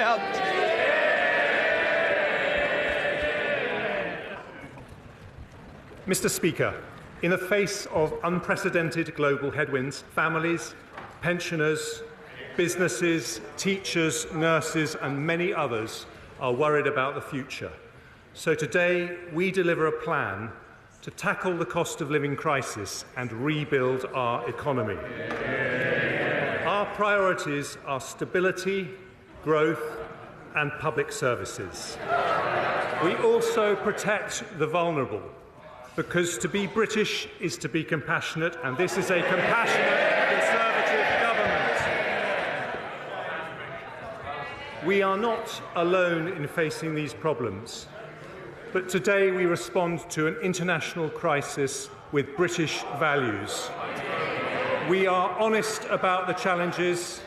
werden. Mr. Speaker, in the face of unprecedented global headwinds, families, pensioners, businesses, teachers, nurses and many others are worried about the future. So today we deliver a plan to tackle the cost of living crisis and rebuild our economy. Our priorities are stability, growth and public services. We also protect the vulnerable, because to be British is to be compassionate, and this is a compassionate Conservative government. We are not alone in facing these problems, but today we respond to an international crisis with British values. We are honest about the challenges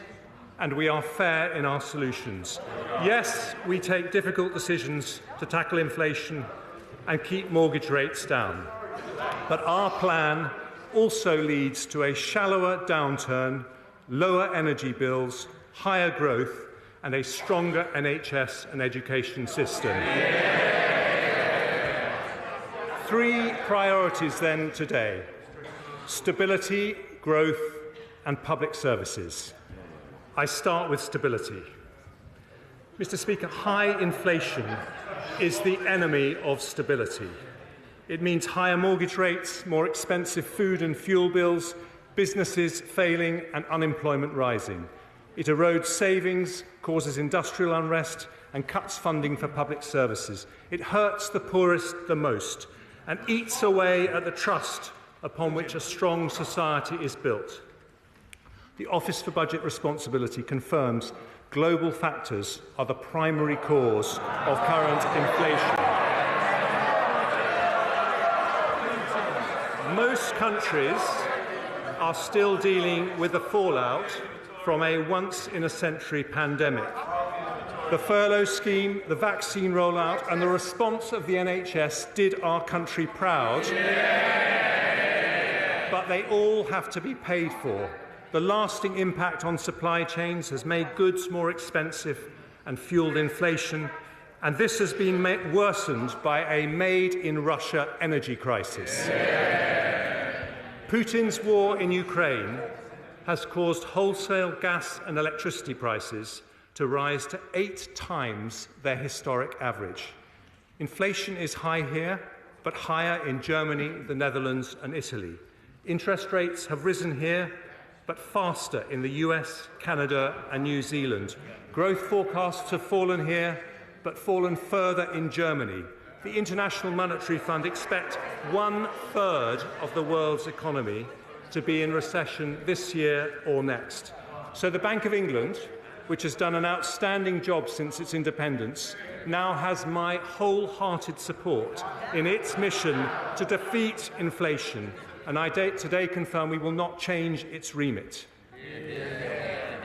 and we are fair in our solutions. Yes, we take difficult decisions to tackle inflation and keep mortgage rates down. But our plan also leads to a shallower downturn, lower energy bills, higher growth and a stronger NHS and education system. Three priorities then today: stability, growth and public services. I start with stability. Mr. Speaker, high inflation is the enemy of stability. It means higher mortgage rates, more expensive food and fuel bills, businesses failing and unemployment rising. It erodes savings, causes industrial unrest and cuts funding for public services. It hurts the poorest the most and eats away at the trust upon which a strong society is built. The Office for Budget Responsibility confirms global factors are the primary cause of current inflation. Most countries are still dealing with the fallout from a once-in-a-century pandemic. The furlough scheme, the vaccine rollout and the response of the NHS did our country proud, but they all have to be paid for. The lasting impact on supply chains has made goods more expensive and fuelled inflation, and this has been worsened by a made-in-Russia energy crisis. Putin's war in Ukraine has caused wholesale gas and electricity prices to rise to 8 times their historic average. Inflation is high here, but higher in Germany, the Netherlands and Italy. Interest rates have risen here, but faster in the US, Canada and New Zealand. Growth forecasts have fallen here, but fallen further in Germany. The International Monetary Fund expects 1/3 of the world's economy to be in recession this year or next. So the Bank of England, which has done an outstanding job since its independence, now has my wholehearted support in its mission to defeat inflation. And I today confirm we will not change its remit.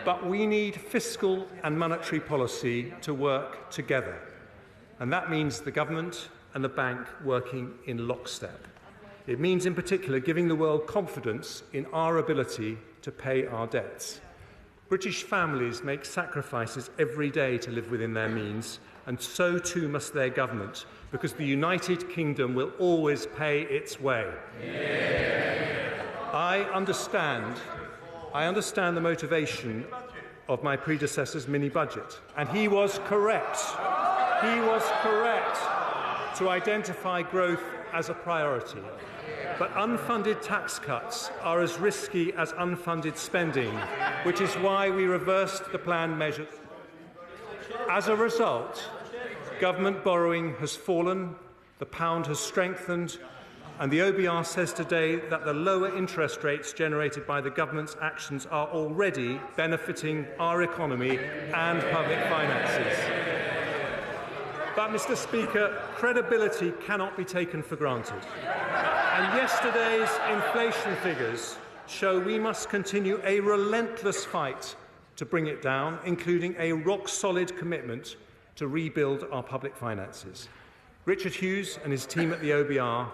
But we need fiscal and monetary policy to work together. And that means the government and the bank working in lockstep. It means, in particular, giving the world confidence in our ability to pay our debts. British families make sacrifices every day to live within their means, and so too must their government, because the United Kingdom will always pay its way. I understand the motivation of my predecessor's mini-budget, and he was correct. He was correct to identify growth as a priority. But unfunded tax cuts are as risky as unfunded spending, which is why we reversed the planned measures. As a result, government borrowing has fallen, the pound has strengthened, and the OBR says today that the lower interest rates generated by the government's actions are already benefiting our economy and public finances. But, Mr. Speaker, credibility cannot be taken for granted. And yesterday's inflation figures show we must continue a relentless fight to bring it down, including a rock-solid commitment to rebuild our public finances. Richard Hughes and his team at the OBR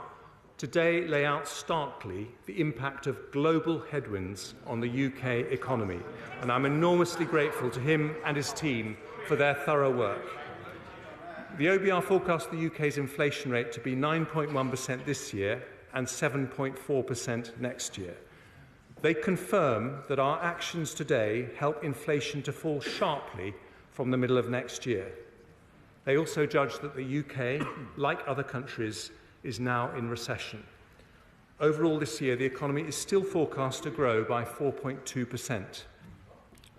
today lay out starkly the impact of global headwinds on the UK economy, and I'm enormously grateful to him and his team for their thorough work. The OBR forecast the UK's inflation rate to be 9.1% this year and 7.4% next year. They confirm that our actions today help inflation to fall sharply from the middle of next year. They also judge that the UK, like other countries, is now in recession. Overall this year, the economy is still forecast to grow by 4.2%.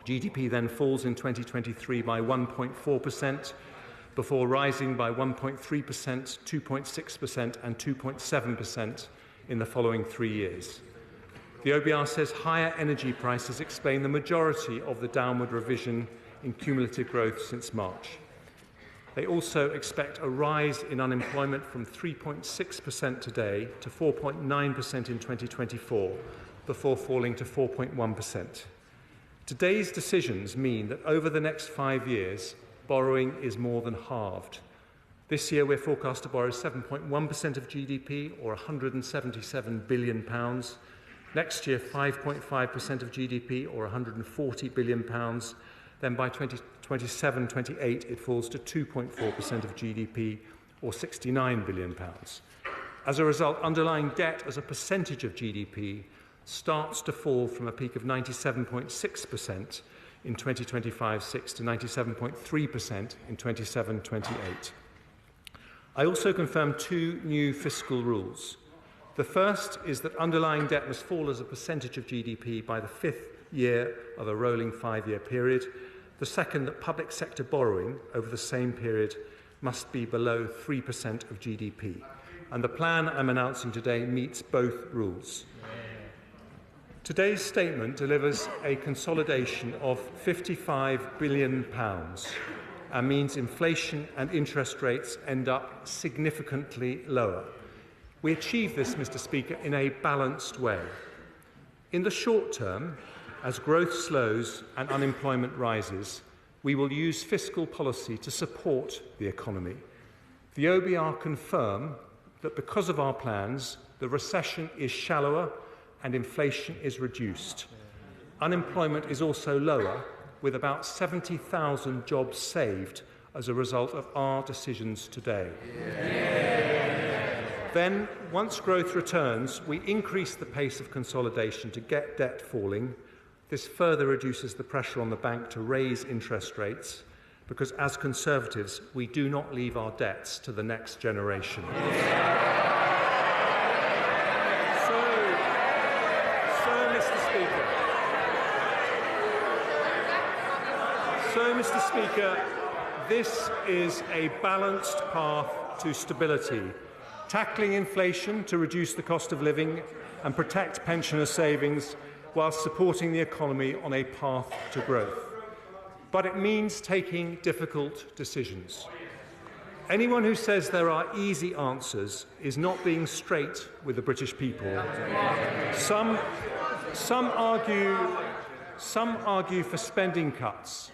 GDP then falls in 2023 by 1.4%, before rising by 1.3%, 2.6% and 2.7% in the following 3 years. The OBR says higher energy prices explain the majority of the downward revision in cumulative growth since March. They also expect a rise in unemployment from 3.6% today to 4.9% in 2024, before falling to 4.1%. Today's decisions mean that over the next 5 years, borrowing is more than halved. This year, we're forecast to borrow 7.1% of GDP, or £177 billion. Next year, 5.5% of GDP, or £140 billion. Then by 2027-28, it falls to 2.4% of GDP, or £69 billion. As a result, underlying debt as a percentage of GDP starts to fall from a peak of 97.6% in 2025-6 to 97.3% in 27-28. I also confirmed 2 new fiscal rules. The first is that underlying debt must fall as a percentage of GDP by the 5th year of a rolling 5-year period. The second, that public sector borrowing over the same period must be below 3% of GDP. And the plan I'm announcing today meets both rules. Today's statement delivers a consolidation of £55 billion and means inflation and interest rates end up significantly lower. We achieve this, Mr. Speaker, in a balanced way. In the short term, as growth slows and unemployment rises, we will use fiscal policy to support the economy. The OBR confirm that because of our plans, the recession is shallower and inflation is reduced. Unemployment is also lower, with about 70,000 jobs saved as a result of our decisions today. Then, once growth returns, we increase the pace of consolidation to get debt falling. This further reduces the pressure on the bank to raise interest rates, because as Conservatives, we do not leave our debts to the next generation. So, Mr. Speaker, this is a balanced path to stability, tackling inflation to reduce the cost of living and protect pensioner savings whilst supporting the economy on a path to growth. But it means taking difficult decisions. Anyone who says there are easy answers is not being straight with the British people. Some argue for spending cuts,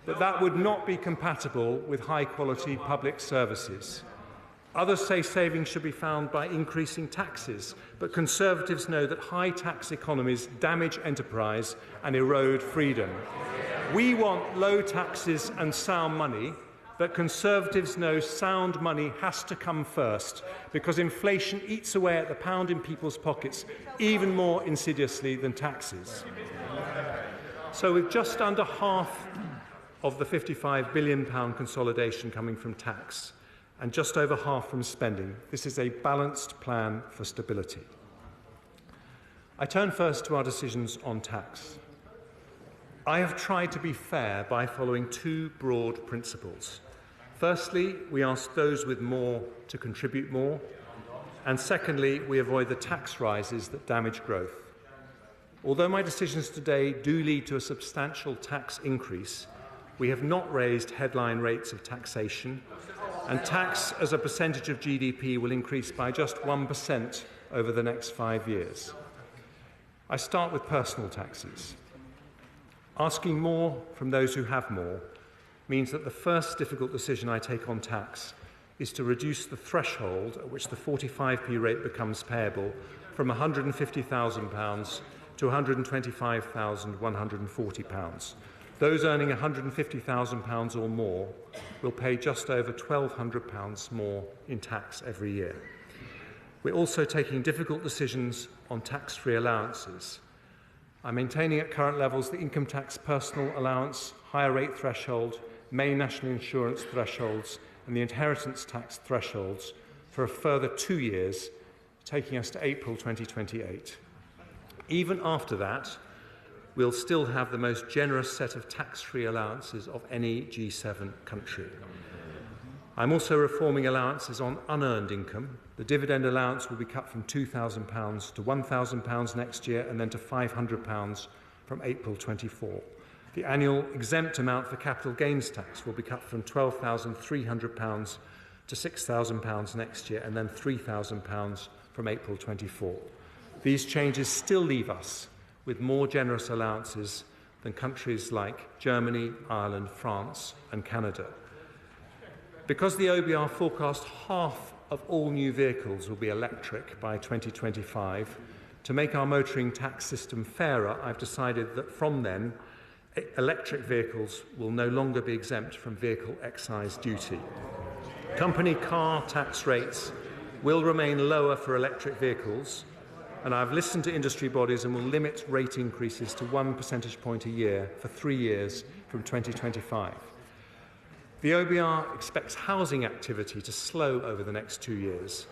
but that would not be compatible with high-quality public services. Others say savings should be found by increasing taxes, but Conservatives know that high-tax economies damage enterprise and erode freedom. We want low taxes and sound money, but Conservatives know sound money has to come first, because inflation eats away at the pound in people's pockets even more insidiously than taxes. So with just under half of the £55 billion consolidation coming from tax and just over half from spending, this is a balanced plan for stability. I turn first to our decisions on tax. I have tried to be fair by following 2 broad principles. Firstly, we ask those with more to contribute more, and secondly, we avoid the tax rises that damage growth. Although my decisions today do lead to a substantial tax increase, we have not raised headline rates of taxation, and tax as a percentage of GDP will increase by just 1% over the next 5 years. I start with personal taxes. Asking more from those who have more means that the first difficult decision I take on tax is to reduce the threshold at which the 45p rate becomes payable from £150,000 to £125,140. Those earning £150,000 or more will pay just over £1,200 more in tax every year. We're also taking difficult decisions on tax-free allowances. I'm maintaining at current levels the income tax personal allowance, higher rate threshold, main national insurance thresholds, and the inheritance tax thresholds for a further 2 years, taking us to April 2028. Even after that, we'll still have the most generous set of tax-free allowances of any G7 country. I'm also reforming allowances on unearned income. The dividend allowance will be cut from £2,000 to £1,000 next year and then to £500 from April 24. The annual exempt amount for capital gains tax will be cut from £12,300 to £6,000 next year and then £3,000 from April 24. These changes still leave us with more generous allowances than countries like Germany, Ireland, France and Canada. Because the OBR forecast half of all new vehicles will be electric by 2025, to make our motoring tax system fairer, I've decided that from then, electric vehicles will no longer be exempt from vehicle excise duty. Company car tax rates will remain lower for electric vehicles, and I've listened to industry bodies and will limit rate increases to 1 percentage point a year for 3 years from 2025. The OBR expects housing activity to slow over the next 2 years,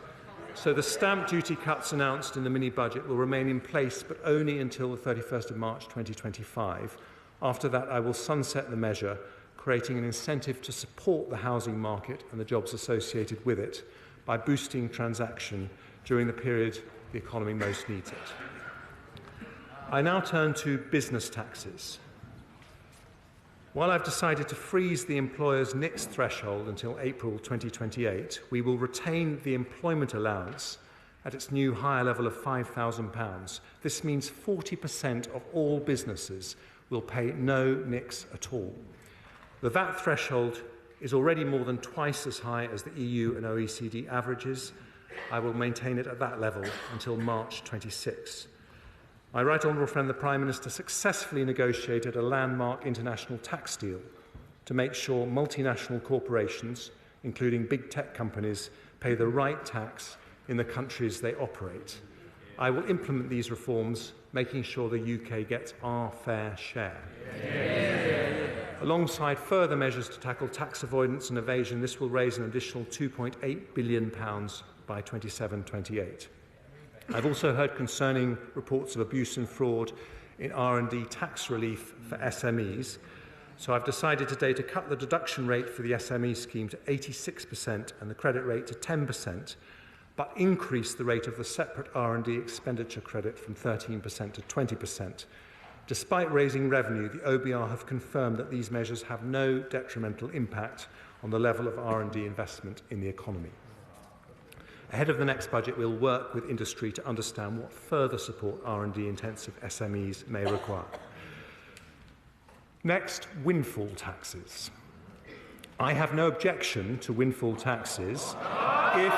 so the stamp duty cuts announced in the mini-budget will remain in place, but only until the 31st of March 2025. After that, I will sunset the measure, creating an incentive to support the housing market and the jobs associated with it by boosting transaction during the period the economy most needs it. I now turn to business taxes. While I've decided to freeze the employer's NICS threshold until April 2028, we will retain the employment allowance at its new higher level of £5,000. This means 40% of all businesses will pay no NICS at all. The VAT threshold is already more than twice as high as the EU and OECD averages. I will maintain it at that level until March 26. My right honourable friend, the Prime Minister, successfully negotiated a landmark international tax deal to make sure multinational corporations, including big tech companies, pay the right tax in the countries they operate. I will implement these reforms, making sure the UK gets our fair share. Alongside further measures to tackle tax avoidance and evasion, this will raise an additional £2.8 billion by 27-28. I've also heard concerning reports of abuse and fraud in R&D tax relief for SMEs, so I've decided today to cut the deduction rate for the SME scheme to 86% and the credit rate to 10%, but increase the rate of the separate R&D expenditure credit from 13% to 20%. Despite raising revenue, the OBR have confirmed that these measures have no detrimental impact on the level of R&D investment in the economy. Ahead of the next budget, we'll work with industry to understand what further support R&D-intensive SMEs may require. Next, windfall taxes. I have no objection to windfall taxes if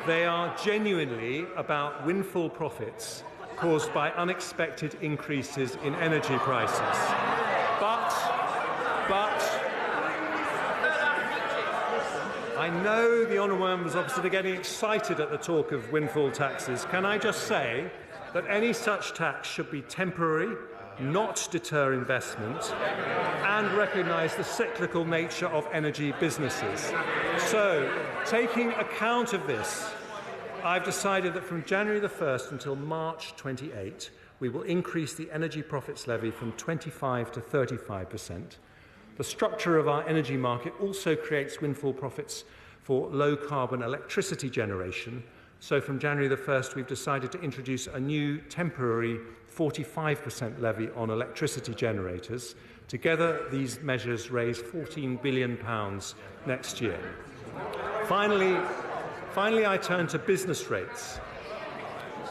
they are genuinely about windfall profits caused by unexpected increases in energy prices. But I know the honourable members opposite are getting excited at the talk of windfall taxes. Can I just say that any such tax should be temporary, not deter investment, and recognise the cyclical nature of energy businesses. So, taking account of this, I've decided that from January the 1st until March 28, we will increase the energy profits levy from 25% to 35%. The structure of our energy market also creates windfall profits for low-carbon electricity generation. So from January the 1st, we've decided to introduce a new temporary 45% levy on electricity generators. Together, these measures raise £14 billion next year. Finally, I turn to business rates.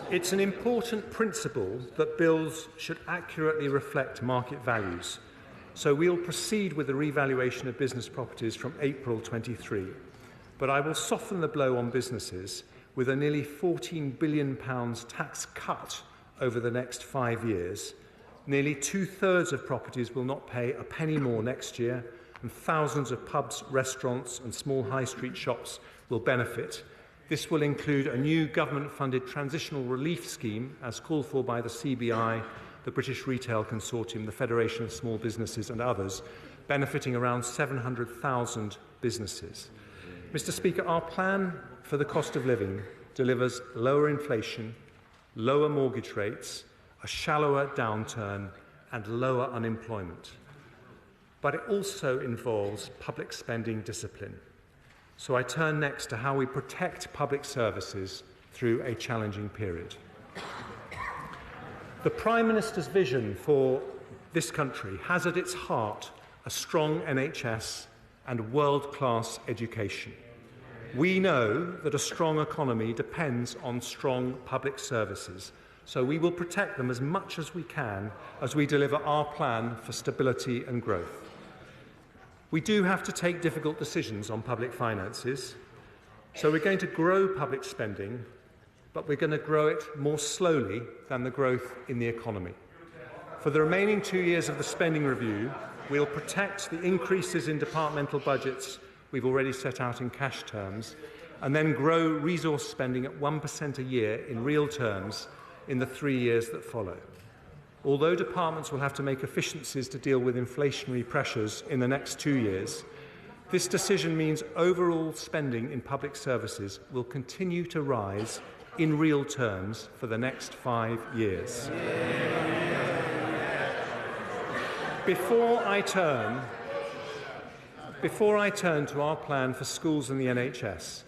It's an important principle that bills should accurately reflect market values. So we'll proceed with the revaluation of business properties from April 23. But I will soften the blow on businesses with a nearly £14 billion tax cut over the next 5 years, Nearly 2/3 of properties will not pay a penny more next year, and thousands of pubs, restaurants and small high street shops will benefit. This will include a new government-funded transitional relief scheme, as called for by the CBI, the British Retail Consortium, the Federation of Small Businesses and others, benefiting around 700,000 businesses. Mr. Speaker, our plan for the cost of living delivers lower inflation, lower mortgage rates, a shallower downturn and lower unemployment. But it also involves public spending discipline. So I turn next to how we protect public services through a challenging period. The Prime Minister's vision for this country has at its heart a strong NHS and world-class education. We know that a strong economy depends on strong public services, so we will protect them as much as we can as we deliver our plan for stability and growth. We do have to take difficult decisions on public finances, so we're going to grow public spending, but we're going to grow it more slowly than the growth in the economy. For the remaining 2 years of the spending review, we'll protect the increases in departmental budgets we've already set out in cash terms, and then grow resource spending at 1% a year in real terms in the 3 years that follow. Although departments will have to make efficiencies to deal with inflationary pressures in the next 2 years, this decision means overall spending in public services will continue to rise in real terms for the next 5 years. Before I turn to our plan for schools and the NHS,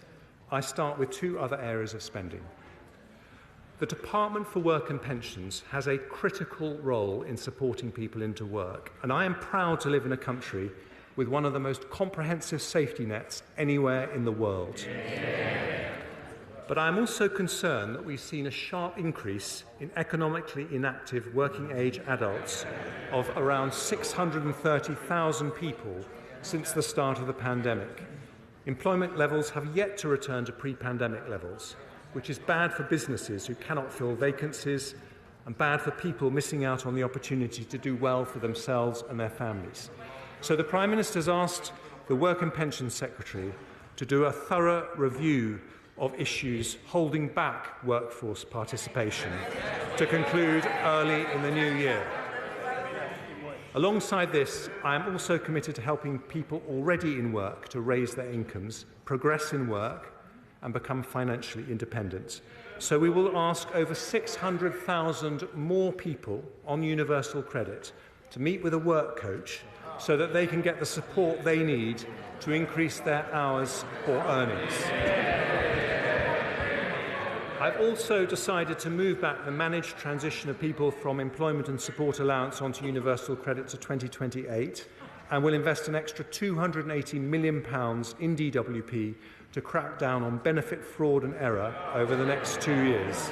I start with 2 other areas of spending. The Department for Work and Pensions has a critical role in supporting people into work, and I am proud to live in a country with one of the most comprehensive safety nets anywhere in the world. But I am also concerned that we've seen a sharp increase in economically inactive working-age adults of around 630,000 people since the start of the pandemic. Employment levels have yet to return to pre-pandemic levels, which is bad for businesses who cannot fill vacancies and bad for people missing out on the opportunity to do well for themselves and their families. So the Prime Minister has asked the Work and Pensions Secretary to do a thorough review of issues holding back workforce participation to conclude early in the new year. Alongside this, I am also committed to helping people already in work to raise their incomes, progress in work and become financially independent. So we will ask over 600,000 more people on universal credit to meet with a work coach so that they can get the support they need to increase their hours or earnings. I've also decided to move back the managed transition of people from employment and support allowance onto universal credit to 2028 and will invest an extra £280 million in DWP to crack down on benefit fraud and error over the next 2 years.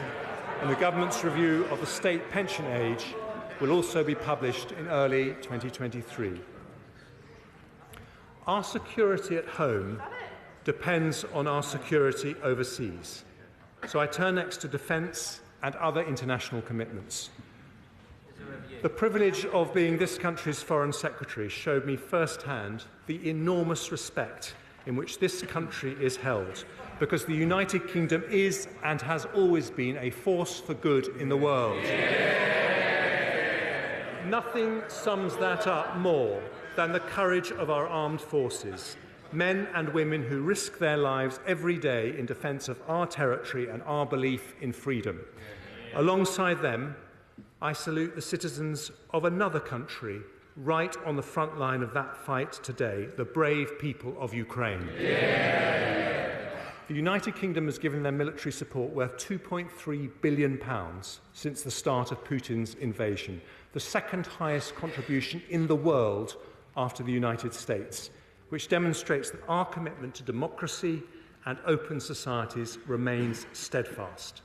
And the government's review of the state pension age will also be published in early 2023. Our security at home depends on our security overseas. So I turn next to defence and other international commitments. The privilege of being this country's Foreign Secretary showed me firsthand the enormous respect in which this country is held, because the United Kingdom is and has always been a force for good in the world. Nothing sums that up more than the courage of our armed forces, men and women who risk their lives every day in defence of our territory and our belief in freedom. Alongside them, I salute the citizens of another country right on the front line of that fight today, the brave people of Ukraine. Yeah. The United Kingdom has given their military support worth £2.3 billion since the start of Putin's invasion, the second highest contribution in the world after the United States, which demonstrates that our commitment to democracy and open societies remains steadfast.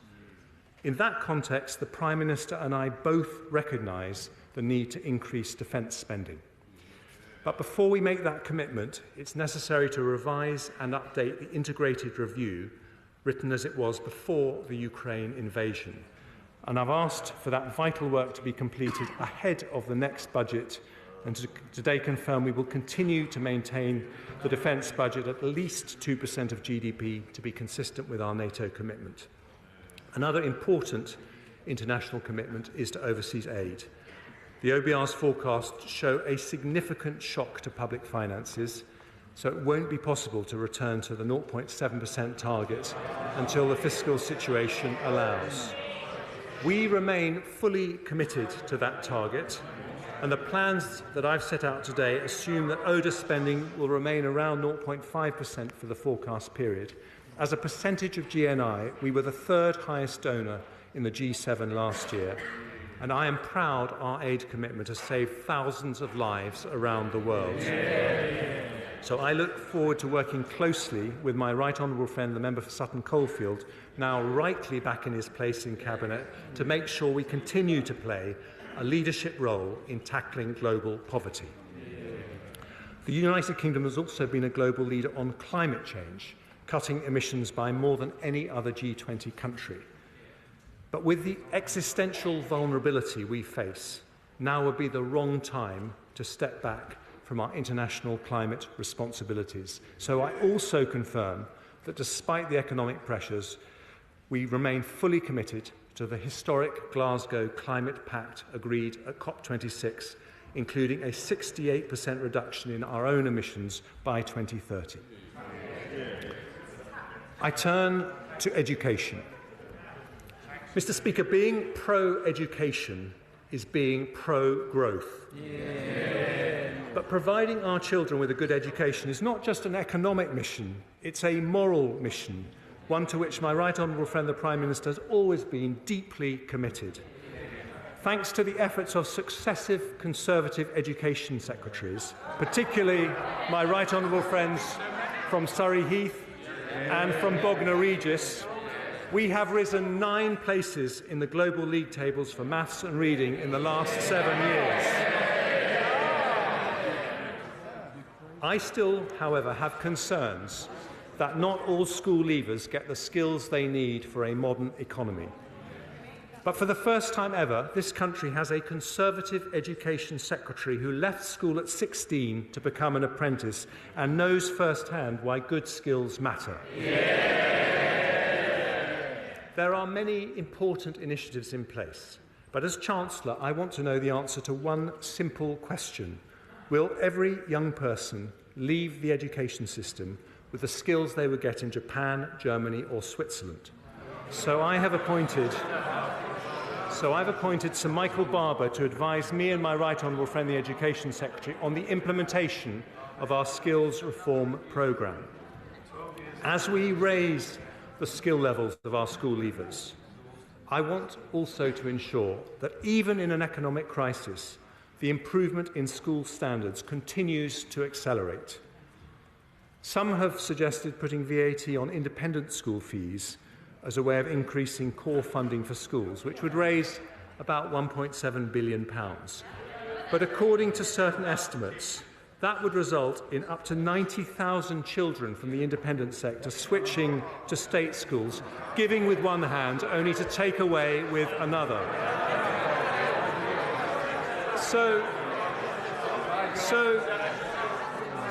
In that context, the Prime Minister and I both recognise the need to increase defence spending. But before we make that commitment, it's necessary to revise and update the integrated review, written as it was before the Ukraine invasion. And I've asked for that vital work to be completed ahead of the next budget, and today confirm we will continue to maintain the defence budget at least 2% of GDP to be consistent with our NATO commitment. Another important international commitment is to overseas aid. The OBR's forecasts show a significant shock to public finances, so it won't be possible to return to the 0.7% target until the fiscal situation allows. We remain fully committed to that target, and the plans that I've set out today assume that ODA spending will remain around 0.5% for the forecast period. As a percentage of GNI, we were the third highest donor in the G7 last year, and I am proud our aid commitment has saved thousands of lives around the world. So I look forward to working closely with my right honourable friend, the member for Sutton Coldfield, now rightly back in his place in Cabinet, to make sure we continue to play a leadership role in tackling global poverty. The United Kingdom has also been a global leader on climate change, cutting emissions by more than any other G20 country. But with the existential vulnerability we face, now would be the wrong time to step back from our international climate responsibilities. So I also confirm that despite the economic pressures, we remain fully committed to the historic Glasgow Climate Pact agreed at COP26, including a 68% reduction in our own emissions by 2030. I turn to education. Mr. Speaker, being pro-education is being pro-growth. But providing our children with a good education is not just an economic mission, it's a moral mission, one to which my right honourable friend the Prime Minister has always been deeply committed. Thanks to the efforts of successive Conservative education secretaries, particularly my right honourable friends from Surrey Heath and from Bognor Regis, we have risen 9 places in the global league tables for maths and reading in the last 7 years. I still, however, have concerns that not all school leavers get the skills they need for a modern economy. But for the first time ever, this country has a Conservative education secretary who left school at 16 to become an apprentice and knows firsthand why good skills matter. There are many important initiatives in place, but as Chancellor, I want to know the answer to one simple question. Will every young person leave the education system with the skills they would get in Japan, Germany or Switzerland? So I've appointed Sir Michael Barber to advise me and my right honourable friend, the Education Secretary, on the implementation of our skills reform programme. As we raise the skill levels of our school leavers, I want also to ensure that even in an economic crisis, the improvement in school standards continues to accelerate. Some have suggested putting VAT on independent school fees as a way of increasing core funding for schools, which would raise about £1.7 billion. But according to certain estimates, that would result in up to 90,000 children from the independent sector switching to state schools, giving with one hand only to take away with another.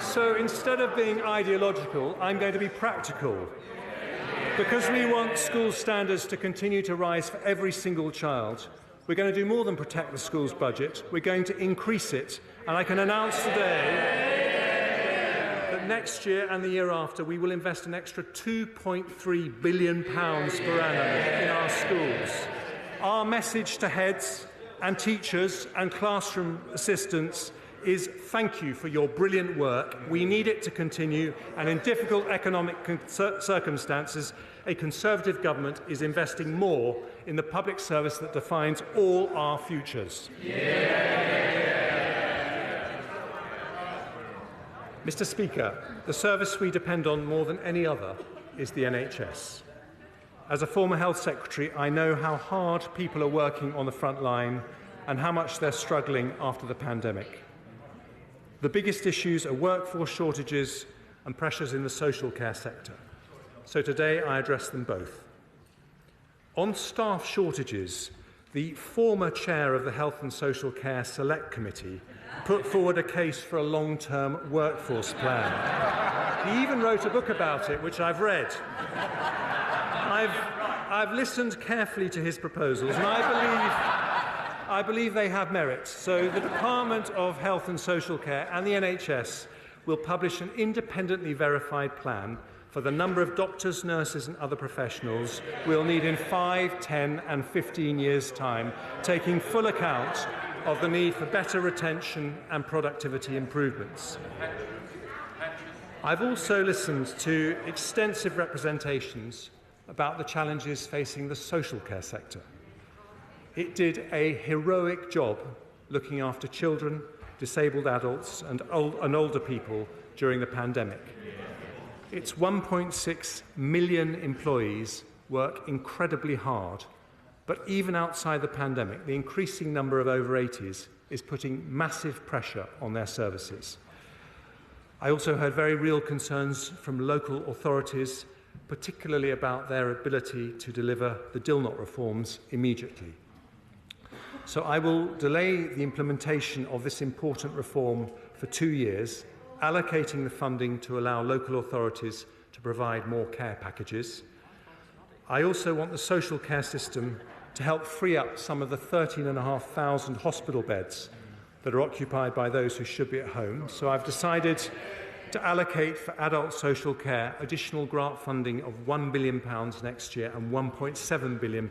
So instead of being ideological, I'm going to be practical. Because we want school standards to continue to rise for every single child, we're going to do more than protect the school's budget. We're going to increase it. And I can announce today that next year and the year after, we will invest an extra £2.3 billion per annum in our schools. Our message to heads and teachers and classroom assistants is thank you for your brilliant work. We need it to continue, and in difficult economic circumstances, a Conservative government is investing more in the public service that defines all our futures. Mr. Speaker, the service we depend on more than any other is the NHS. As a former Health Secretary, I know how hard people are working on the front line and how much they're struggling after the pandemic. The biggest issues are workforce shortages and pressures in the social care sector. So today I address them both. On staff shortages, the former chair of the Health and Social Care Select Committee put forward a case for a long-term workforce plan. He even wrote a book about it, which I've read. I've listened carefully to his proposals, and I believe they have merit. So the Department of Health and Social Care and the NHS will publish an independently verified plan for the number of doctors, nurses and other professionals we'll need in 5, 10 and 15 years' time, taking full account of the need for better retention and productivity improvements. I've also listened to extensive representations about the challenges facing the social care sector. It did a heroic job looking after children, disabled adults and older people during the pandemic. Its 1.6 million employees work incredibly hard, but even outside the pandemic, the increasing number of over 80s is putting massive pressure on their services. I also heard very real concerns from local authorities, particularly about their ability to deliver the DILNOT reforms immediately. So I will delay the implementation of this important reform for 2 years, allocating the funding to allow local authorities to provide more care packages. I also want the social care system to help free up some of the 13,500 hospital beds that are occupied by those who should be at home. So I've decided to allocate for adult social care additional grant funding of £1 billion next year and £1.7 billion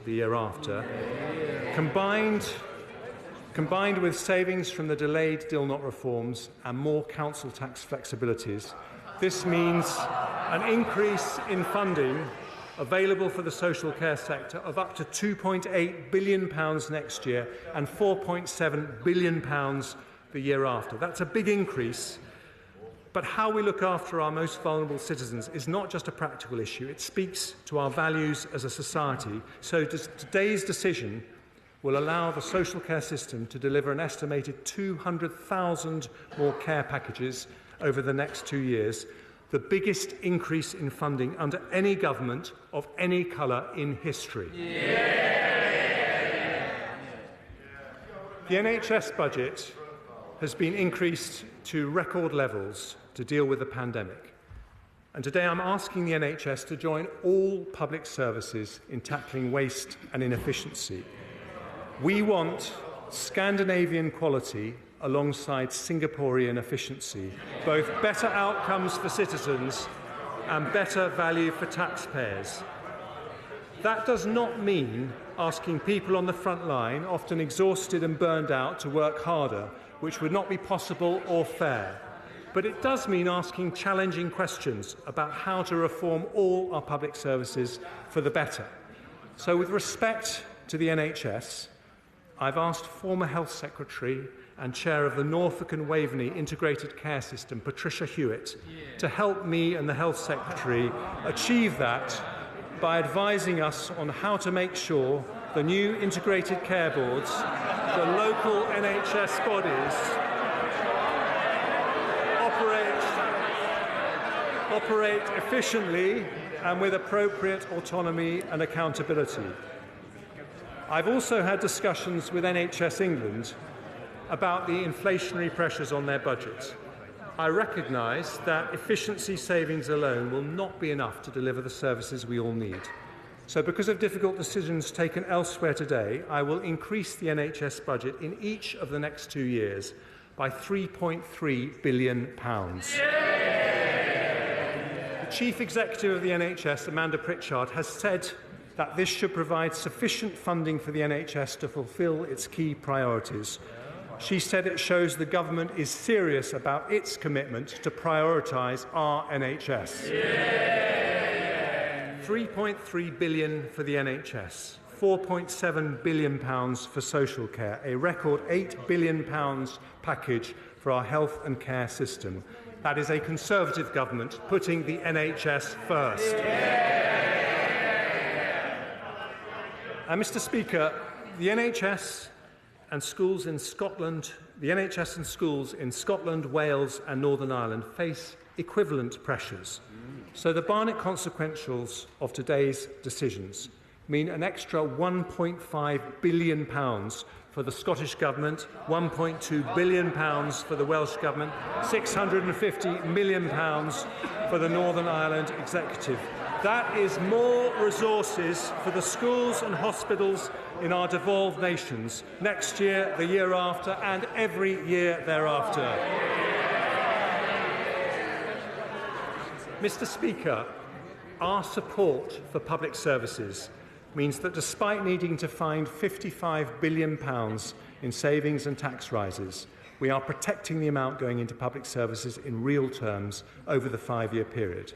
the year after. Combined with savings from the delayed DILNOT reforms and more council tax flexibilities, this means an increase in funding available for the social care sector of up to £2.8 billion next year and £4.7 billion the year after. That's a big increase. But how we look after our most vulnerable citizens is not just a practical issue. It speaks to our values as a society. So today's decision will allow the social care system to deliver an estimated 200,000 more care packages over the next 2 years, the biggest increase in funding under any government of any colour in history. The NHS budget has been increased to record levels to deal with the pandemic. And today I'm asking the NHS to join all public services in tackling waste and inefficiency. We want Scandinavian quality alongside Singaporean efficiency, both better outcomes for citizens and better value for taxpayers. That does not mean asking people on the front line, often exhausted and burned out, to work harder, which would not be possible or fair. But it does mean asking challenging questions about how to reform all our public services for the better. So with respect to the NHS, I've asked former Health Secretary and Chair of the Norfolk and Waveney Integrated Care System, Patricia Hewitt, to help me and the Health Secretary achieve that by advising us on how to make sure the new integrated care boards, the local NHS bodies, operate efficiently and with appropriate autonomy and accountability. I've also had discussions with NHS England about the inflationary pressures on their budget. I recognise that efficiency savings alone will not be enough to deliver the services we all need. So because of difficult decisions taken elsewhere today, I will increase the NHS budget in each of the next 2 years by £3.3 billion. The Chief Executive of the NHS, Amanda Pritchard, has said that this should provide sufficient funding for the NHS to fulfil its key priorities. She said it shows the government is serious about its commitment to prioritise our NHS. £3.3 billion for the NHS, £4.7 billion for social care, a record £8 billion package for our health and care system. That is a Conservative government putting the NHS first. And Mr. Speaker, the NHS and schools in Scotland, Wales and Northern Ireland face equivalent pressures. So the Barnett consequentials of today's decisions mean an extra £1.5 billion for the Scottish Government, £1.2 billion for the Welsh Government, £650 million for the Northern Ireland Executive. That is more resources for the schools and hospitals in our devolved nations next year, the year after, and every year thereafter. Mr. Speaker, our support for public services means that despite needing to find £55 billion in savings and tax rises, we are protecting the amount going into public services in real terms over the 5-year period.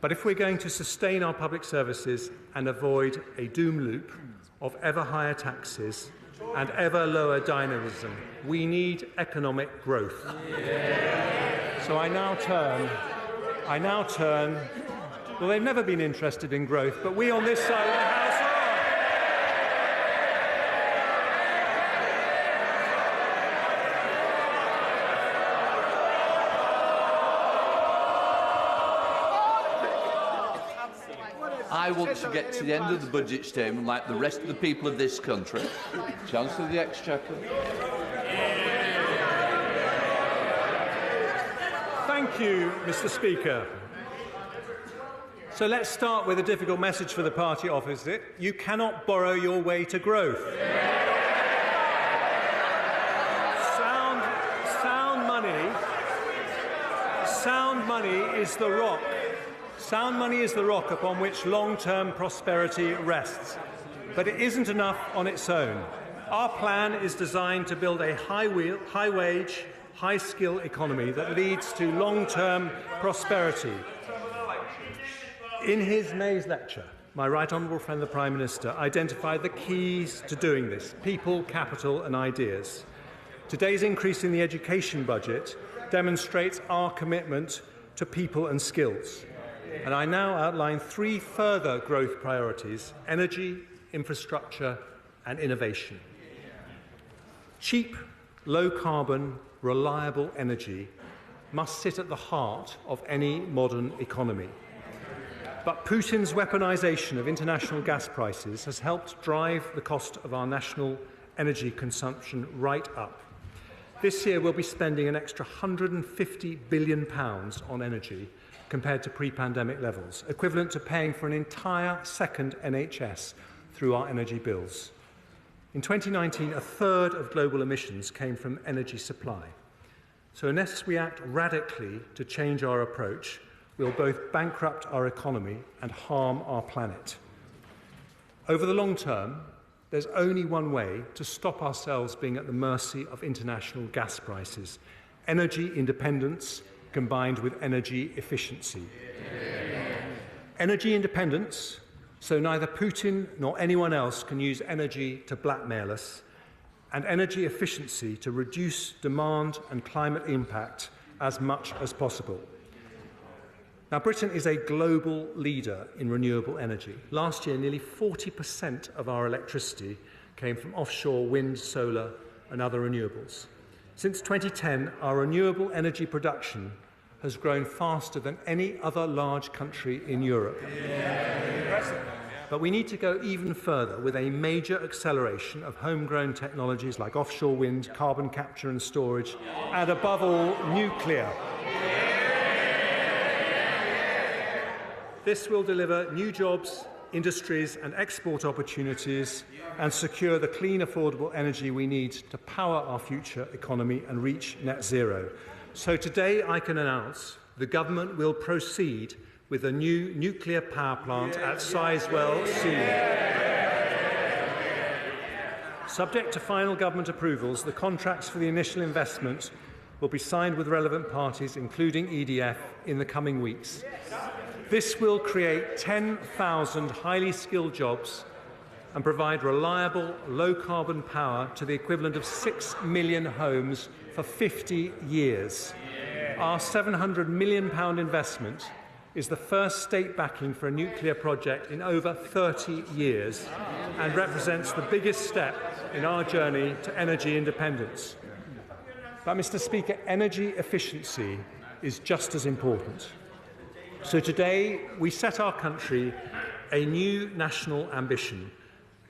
But if we're going to sustain our public services and avoid a doom loop of ever higher taxes and ever lower dynamism, we need economic growth. So I now turn, well, they've never been interested in growth, but we on this side of the House I want to get to the end of the budget statement like the rest of the people of this country. Chancellor of the Exchequer. Thank you, Mr. Speaker. So let's start with a difficult message for the party opposite. You cannot borrow your way to growth. Sound money is the rock. Sound money is the rock upon which long-term prosperity rests. But it isn't enough on its own. Our plan is designed to build a high-wage, high-skill economy that leads to long-term prosperity. In his May's lecture, my right honourable friend the Prime Minister identified the keys to doing this: people, capital and ideas. Today's increase in the education budget demonstrates our commitment to people and skills. And I now outline 3 further growth priorities: energy, infrastructure and innovation. Cheap, low-carbon, reliable energy must sit at the heart of any modern economy. But Putin's weaponisation of international gas prices has helped drive the cost of our national energy consumption right up. This year we'll be spending an extra £150 billion on energy compared to pre-pandemic levels, equivalent to paying for an entire second NHS through our energy bills. In 2019, a third of global emissions came from energy supply. So unless we act radically to change our approach, we'll both bankrupt our economy and harm our planet. Over the long term, there's only one way to stop ourselves being at the mercy of international gas prices: energy independence combined with energy efficiency. Energy independence, so neither Putin nor anyone else can use energy to blackmail us, and energy efficiency to reduce demand and climate impact as much as possible. Now, Britain is a global leader in renewable energy. Last year, nearly 40% of our electricity came from offshore wind, solar and other renewables. Since 2010, our renewable energy production has grown faster than any other large country in Europe. But we need to go even further with a major acceleration of homegrown technologies like offshore wind, carbon capture and storage, and above all, nuclear. This will deliver new jobs, industries and export opportunities and secure the clean, affordable energy we need to power our future economy and reach net zero. So today I can announce the government will proceed with a new nuclear power plant at Sizewell C. Subject to final government approvals, the contracts for the initial investment will be signed with relevant parties, including EDF, in the coming weeks. This will create 10,000 highly skilled jobs and provide reliable, low-carbon power to the equivalent of 6 million homes for 50 years. Our £700 million investment is the first state backing for a nuclear project in over 30 years and represents the biggest step in our journey to energy independence. But, Mr. Speaker, energy efficiency is just as important. So today we set our country a new national ambition.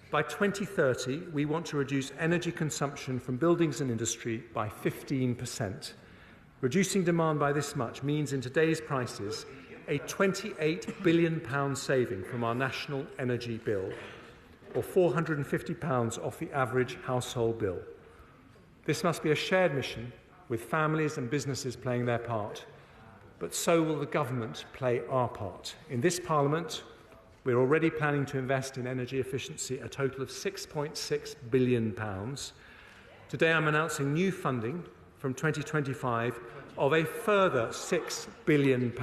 By 2030, we want to reduce energy consumption from buildings and industry by 15%. Reducing demand by this much means, in today's prices, a £28 billion saving from our national energy bill, or £450 off the average household bill. This must be a shared mission, with families and businesses playing their part. But so will the government play our part. In this Parliament, we're already planning to invest in energy efficiency a total of £6.6 billion. Today I'm announcing new funding from 2025 of a further £6 billion,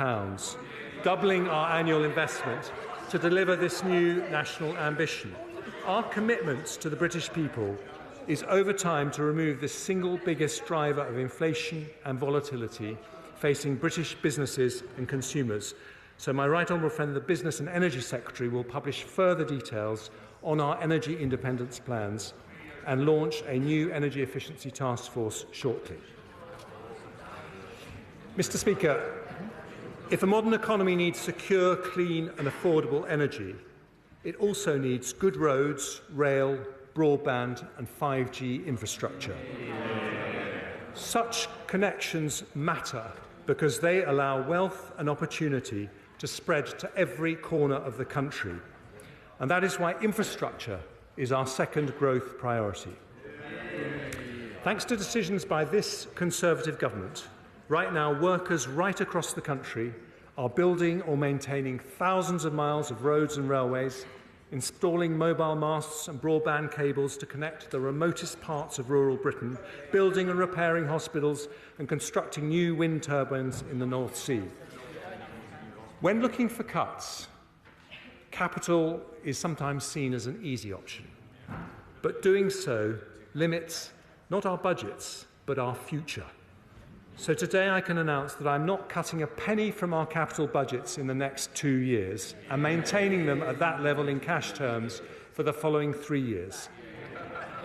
doubling our annual investment to deliver this new national ambition. Our commitment to the British people is over time to remove the single biggest driver of inflation and volatility facing British businesses and consumers. So my right honourable friend, the Business and Energy Secretary, will publish further details on our energy independence plans and launch a new energy efficiency task force shortly. Mr. Speaker, if a modern economy needs secure, clean and affordable energy, it also needs good roads, rail, broadband and 5G infrastructure. Such connections matter because they allow wealth and opportunity to spread to every corner of the country. And that is why infrastructure is our second growth priority. Thanks to decisions by this Conservative government, right now workers right across the country are building or maintaining thousands of miles of roads and railways, installing mobile masts and broadband cables to connect the remotest parts of rural Britain, building and repairing hospitals and constructing new wind turbines in the North Sea. When looking for cuts, capital is sometimes seen as an easy option, but doing so limits not our budgets, but our future. So today I can announce that I'm not cutting a penny from our capital budgets in the next 2 years and maintaining them at that level in cash terms for the following 3 years.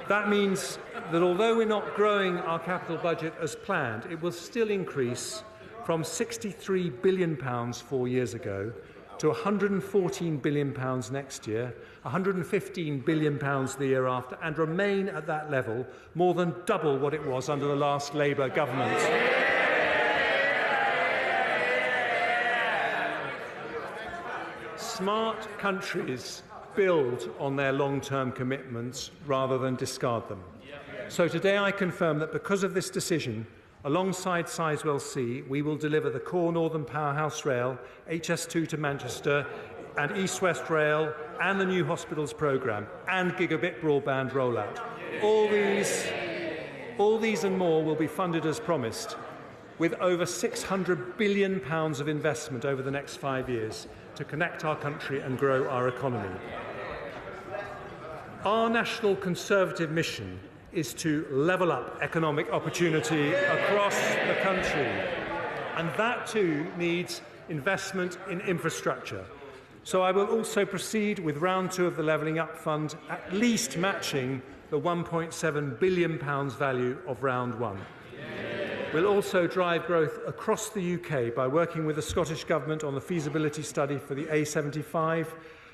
That means that although we're not growing our capital budget as planned, it will still increase from £63 billion 4 years ago to £114 billion next year, £115 billion the year after, and remain at that level, more than double what it was under the last Labour government. Smart countries build on their long-term commitments rather than discard them. So today I confirm that because of this decision, alongside Sizewell C, we will deliver the core Northern Powerhouse Rail, HS2 to Manchester, and East West Rail, and the new hospitals programme, and gigabit broadband rollout. All these and more will be funded as promised, with over £600 billion of investment over the next 5 years to connect our country and grow our economy. Our National Conservative mission is to level up economic opportunity across the country. And that too needs investment in infrastructure. So I will also proceed with round 2 of the Levelling Up Fund, at least matching the £1.7 billion value of round 1. We'll also drive growth across the UK by working with the Scottish Government on the feasibility study for the A75,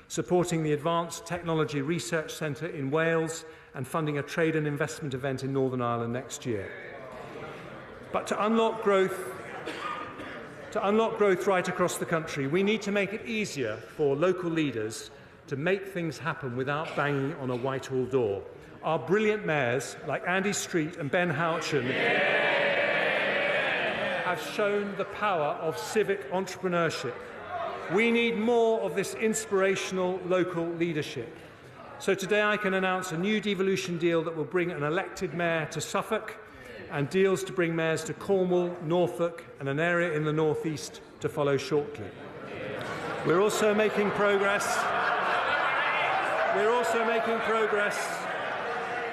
supporting the Advanced Technology Research Centre in Wales, and funding a trade and investment event in Northern Ireland next year. But to unlock growth right across the country, we need to make it easier for local leaders to make things happen without banging on a Whitehall door. Our brilliant mayors, like Andy Street and Ben Houchin, have shown the power of civic entrepreneurship. We need more of this inspirational local leadership. So today I can announce a new devolution deal that will bring an elected mayor to Suffolk and deals to bring mayors to Cornwall, Norfolk and an area in the North East to follow shortly. We're also making progress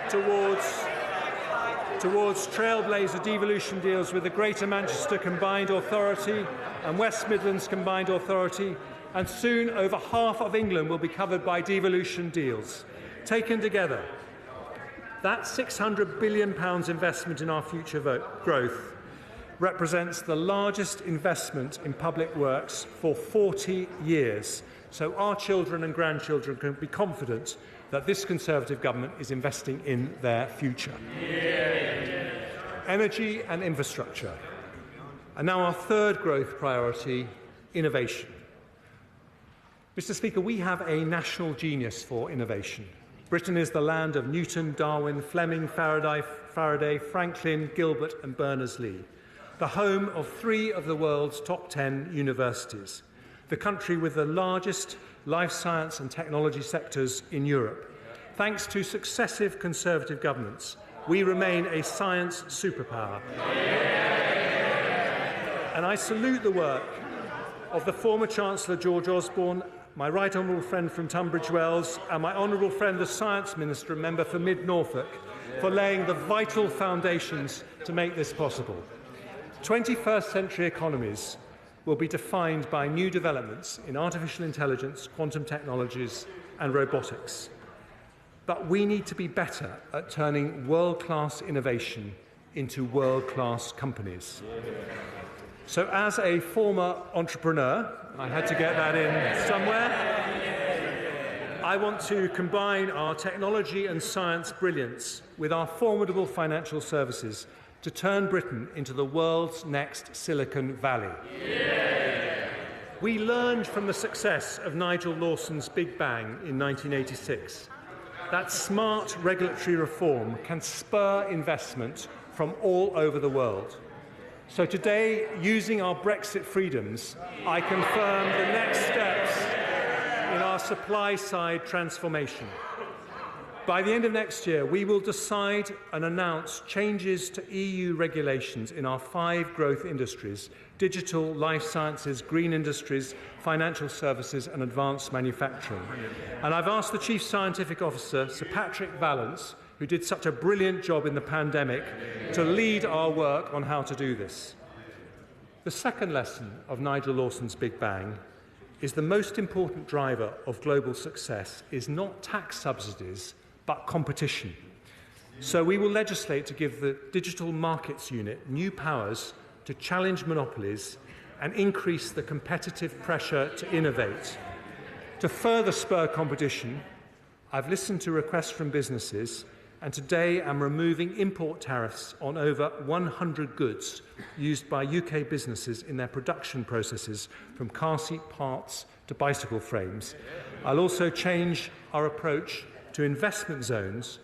towards trailblazer devolution deals with the Greater Manchester Combined Authority and West Midlands Combined Authority, and soon over half of England will be covered by devolution deals. Taken together, that £600 billion investment in our future growth represents the largest investment in public works for 40 years. So our children and grandchildren can be confident that this Conservative government is investing in their future. Energy and infrastructure. And now our third growth priority, innovation. Mr. Speaker, we have a national genius for innovation. Britain is the land of Newton, Darwin, Fleming, Faraday, Franklin, Gilbert and Berners-Lee, the home of 3 of the world's top 10 universities, the country with the largest life science and technology sectors in Europe. Thanks to successive Conservative governments, we remain a science superpower. And I salute the work of the former Chancellor George Osborne, my right honourable friend from Tunbridge Wells, and my honourable friend, the Science Minister and member for Mid-Norfolk, for laying the vital foundations to make this possible. 21st century economies will be defined by new developments in artificial intelligence, quantum technologies and robotics. But we need to be better at turning world-class innovation into world-class companies. So as a former entrepreneur, I had to get that in somewhere, I want to combine our technology and science brilliance with our formidable financial services to turn Britain into the world's next Silicon Valley. We learned from the success of Nigel Lawson's Big Bang in 1986 that smart regulatory reform can spur investment from all over the world. So today, using our Brexit freedoms, I confirm the next steps in our supply-side transformation. By the end of next year, we will decide and announce changes to EU regulations in our 5 growth industries: digital, life sciences, green industries, financial services and advanced manufacturing. And I've asked the Chief Scientific Officer, Sir Patrick Vallance, who did such a brilliant job in the pandemic, to lead our work on how to do this. The second lesson of Nigel Lawson's Big Bang is the most important driver of global success is not tax subsidies, but competition. So we will legislate to give the Digital Markets Unit new powers to challenge monopolies and increase the competitive pressure to innovate. To further spur competition, I've listened to requests from businesses, and today I'm removing import tariffs on over 100 goods used by UK businesses in their production processes, from car seat parts to bicycle frames. I'll also change our approach to investment zones,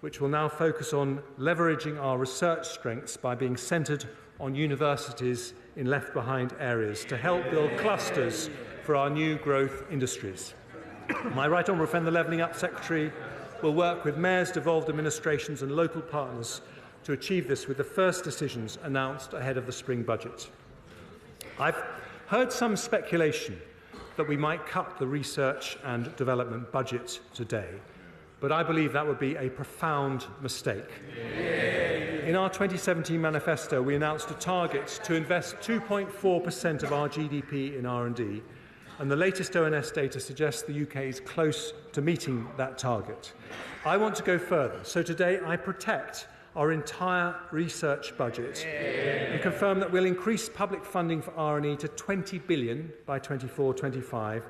which will now focus on leveraging our research strengths by being centred on universities in left-behind areas to help build clusters for our new growth industries. My right honourable friend, the Levelling Up Secretary, will work with mayors, devolved administrations and local partners to achieve this, with the first decisions announced ahead of the spring budget. I've heard some speculation that we might cut the research and development budget today, but I believe that would be a profound mistake. In our 2017 manifesto, we announced a target to invest 2.4% of our GDP in R&D, and the latest ONS data suggests the UK is close to meeting that target. I want to go further, so today I protect our entire research budget and confirm that we'll increase public funding for R&E to 20 billion by 24-25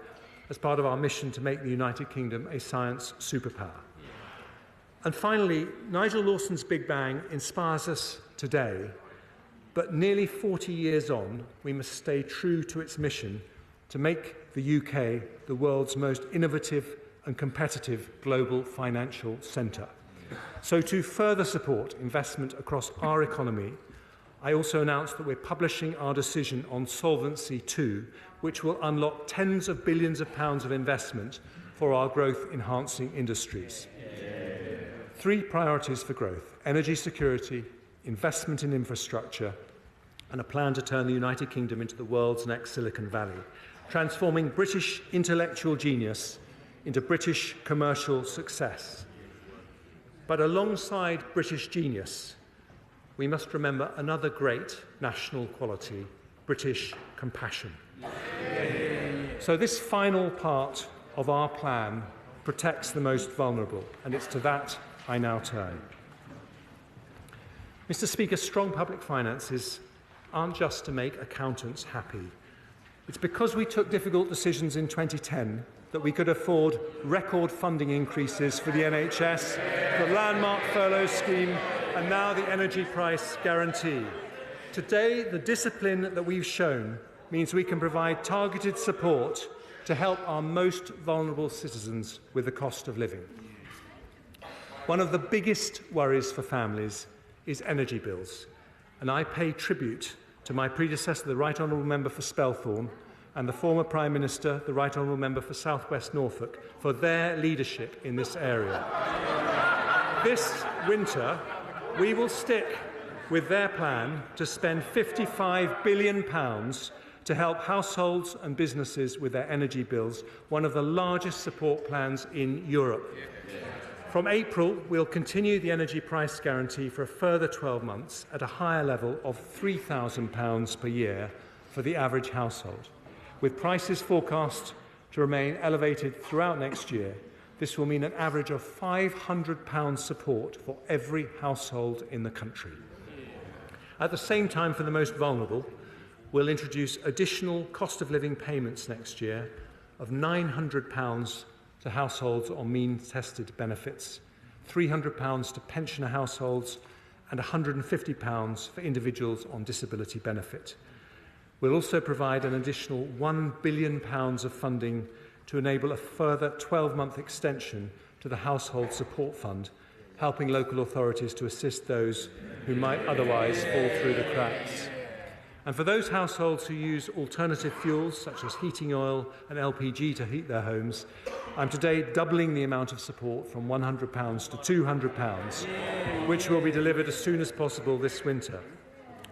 as part of our mission to make the United Kingdom a science superpower. And finally, Nigel Lawson's Big Bang inspires us today, but nearly 40 years on, we must stay true to its mission to make the UK the world's most innovative and competitive global financial centre. So to further support investment across our economy, I also announced that we're publishing our decision on Solvency II, which will unlock tens of billions of pounds of investment for our growth-enhancing industries. 3 priorities for growth: energy security, investment in infrastructure, and a plan to turn the United Kingdom into the world's next Silicon Valley, transforming British intellectual genius into British commercial success. But alongside British genius, we must remember another great national quality: British compassion. So this final part of our plan protects the most vulnerable, and it's to that I now turn. Mr. Speaker, strong public finances aren't just to make accountants happy. It's because we took difficult decisions in 2010 that we could afford record funding increases for the NHS, the landmark furlough scheme, and now the energy price guarantee. Today, the discipline that we've shown means we can provide targeted support to help our most vulnerable citizens with the cost of living. One of the biggest worries for families is energy bills, and I pay tribute to my predecessor, the Right Honourable Member for Spelthorne, and the former Prime Minister, the Right Honourable Member for South West Norfolk, for their leadership in this area. This winter, we will stick with their plan to spend £55 billion to help households and businesses with their energy bills, one of the largest support plans in Europe. From April, we'll continue the energy price guarantee for a further 12 months at a higher level of £3,000 per year for the average household. With prices forecast to remain elevated throughout next year, this will mean an average of £500 support for every household in the country. At the same time, for the most vulnerable, we'll introduce additional cost of living payments next year of £900 to households on means-tested benefits, £300 to pensioner households, and £150 for individuals on disability benefit. We'll also provide an additional £1 billion of funding to enable a further 12-month extension to the Household Support Fund, helping local authorities to assist those who might otherwise fall through the cracks. And for those households who use alternative fuels, such as heating oil and LPG to heat their homes, I'm today doubling the amount of support from £100 to £200, which will be delivered as soon as possible this winter.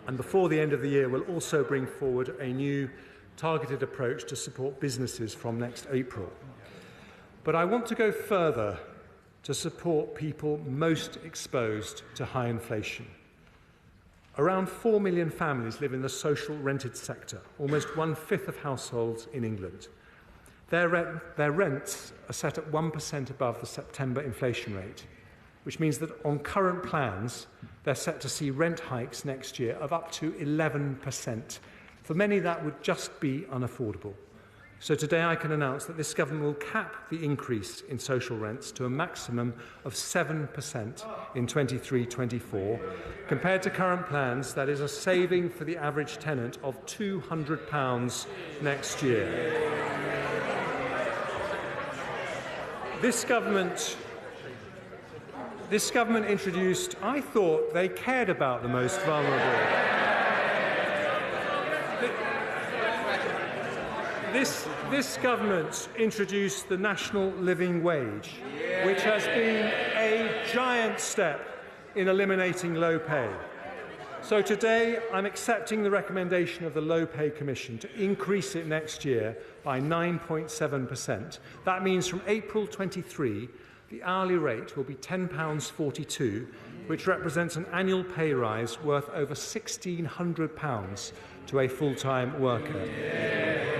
And before the end of the year, we'll also bring forward a new targeted approach to support businesses from next April. But I want to go further to support people most exposed to high inflation. Around 4 million families live in the social rented sector, almost 1/5 of households in England. Their rents are set at 1% above the September inflation rate, which means that on current plans, they're set to see rent hikes next year of up to 11%. For many, that would just be unaffordable. So today I can announce that this government will cap the increase in social rents to a maximum of 7% in 23-24. Compared to current plans, that is a saving for the average tenant of £200 next year. This government introduced, I thought they cared about the most vulnerable. This government introduced the national living wage, which has been a giant step in eliminating low pay. So today, I'm accepting the recommendation of the Low Pay Commission to increase it next year by 9.7%. That means from April 23, the hourly rate will be £10.42, which represents an annual pay rise worth over £1,600 to a full-time worker.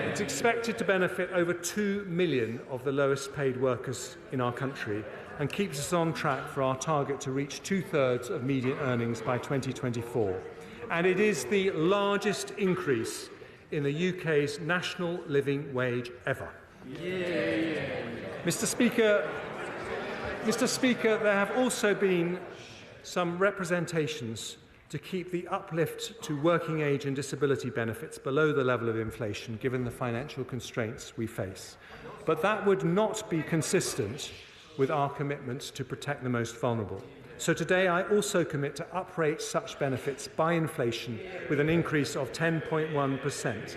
It's expected to benefit over 2 million of the lowest paid workers in our country and keeps us on track for our target to reach 2/3 of median earnings by 2024. And it is the largest increase in the UK's national living wage ever. Mr. Speaker, there have also been some representations to keep the uplift to working age and disability benefits below the level of inflation, given the financial constraints we face. But that would not be consistent with our commitment to protect the most vulnerable. So today I also commit to uprate such benefits by inflation with an increase of 10.1%.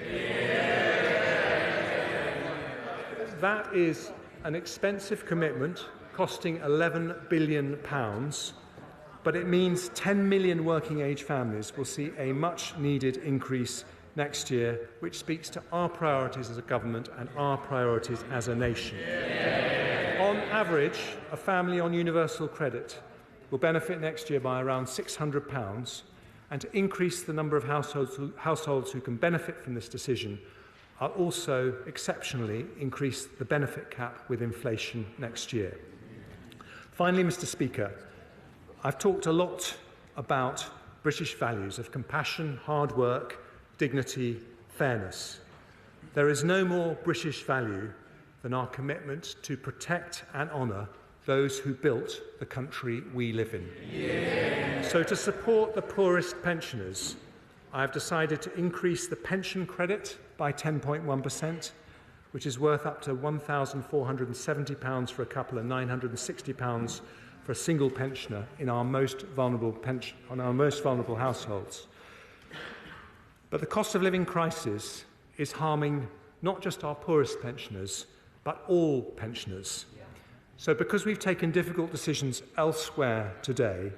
That is an expensive commitment costing £11 billion, but it means 10 million working-age families will see a much-needed increase next year, which speaks to our priorities as a government and our priorities as a nation. On average, a family on universal credit will benefit next year by around £600, and to increase the number of households who can benefit from this decision, I'll also exceptionally increase the benefit cap with inflation next year. Finally, Mr. Speaker, I've talked a lot about British values of compassion, hard work, dignity, fairness. There is no more British value than our commitment to protect and honour those who built the country we live in. Yeah. So to support the poorest pensioners, I have decided to increase the pension credit by 10.1%, which is worth up to £1,470 for a couple and £960 for a single pensioner in our most vulnerable households. But the cost of living crisis is harming not just our poorest pensioners, but all pensioners. So because we've taken difficult decisions elsewhere today,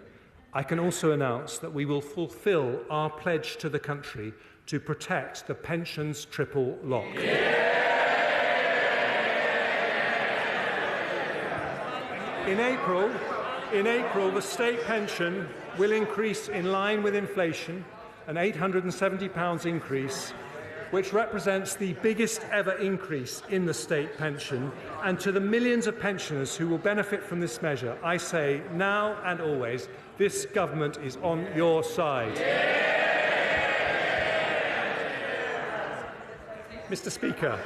I can also announce that we will fulfil our pledge to the country to protect the pensions triple lock. Yeah. In April, the state pension will increase in line with inflation, an £870 increase, which represents the biggest ever increase in the state pension. And to the millions of pensioners who will benefit from this measure, I say now and always, this government is on your side. Mr. Speaker,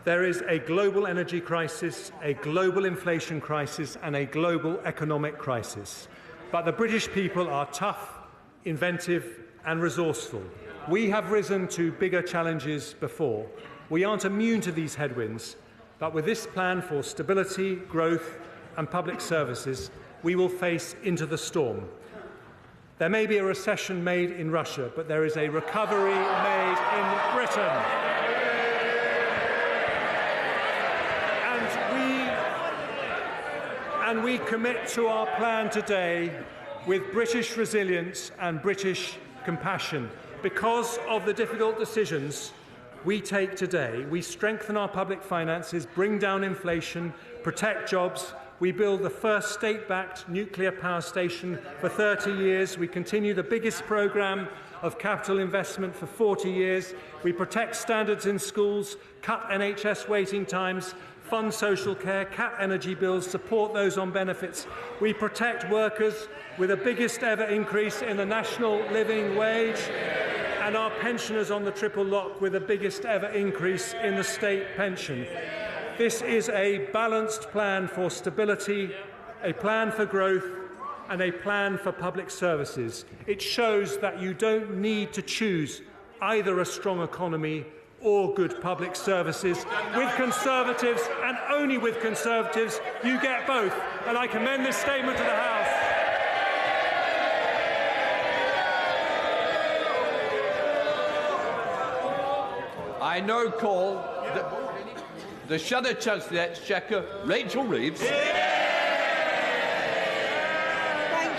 there is a global energy crisis, a global inflation crisis, and a global economic crisis. But the British people are tough, inventive, and resourceful. We have risen to bigger challenges before. We aren't immune to these headwinds, but with this plan for stability, growth, and public services, we will face into the storm. There may be a recession made in Russia, but there is a recovery made in Britain. And we commit to our plan today with British resilience and British compassion. Because of the difficult decisions we take today, we strengthen our public finances, bring down inflation, protect jobs. We build the first state-backed nuclear power station for 30 years. We continue the biggest programme of capital investment for 40 years. We protect standards in schools, cut NHS waiting times, fund social care, cap energy bills, support those on benefits. We protect workers with the biggest ever increase in the national living wage, and our pensioners on the triple lock with the biggest ever increase in the state pension. This is a balanced plan for stability, a plan for growth, and a plan for public services. It shows that you don't need to choose either a strong economy or good public services. With Conservatives, and only with Conservatives, you get both. And I commend this statement to the House. I now call the Shadow Chancellor of the Exchequer, Rachel Reeves. Thank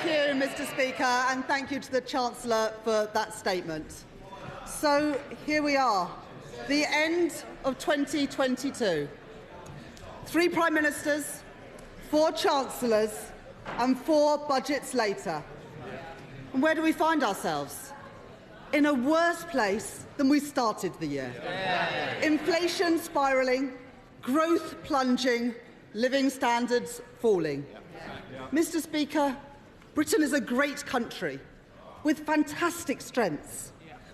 you, Mr. Speaker, and thank you to the Chancellor for that statement. So here we are. The end of 2022. 3 Prime Ministers, 4 Chancellors, and 4 budgets later. And where do we find ourselves? In a worse place than we started the year. Inflation spiralling, growth plunging, living standards falling. Mr. Speaker, Britain is a great country with fantastic strengths.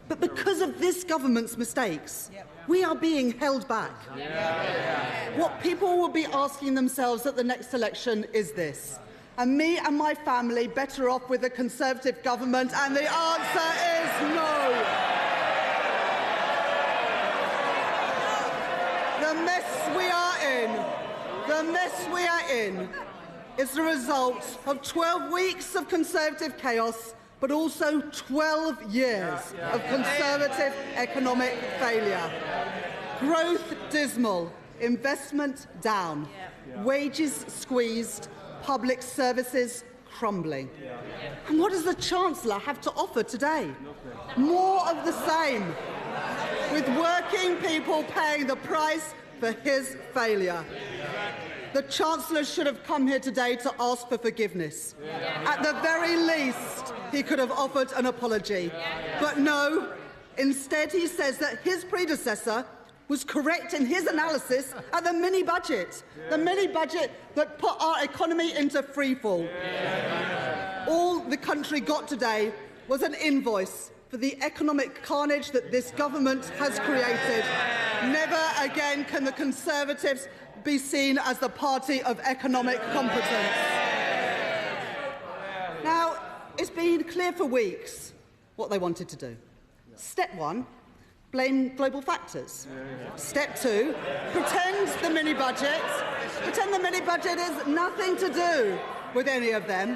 But because of this government's mistakes, we are being held back. What people will be asking themselves at the next election is this: are me and my family better off with a Conservative government? And the answer is no. The mess we are in is the result of 12 weeks of Conservative chaos, but also 12 years of Conservative economic failure. Growth dismal, investment down, wages squeezed, public services crumbling. And what does the Chancellor have to offer today? More of the same, with working people paying the price for his failure. The Chancellor should have come here today to ask for forgiveness. At the very least, he could have offered an apology. But no, instead he says that his predecessor was correct in his analysis at the mini-budget, that put our economy into freefall. All the country got today was an invoice for the economic carnage that this government has created. Never again can the Conservatives be seen as the party of economic competence. Now, it's been clear for weeks what they wanted to do. Step one, blame global factors. Step two, pretend the mini-budget has nothing to do with any of them.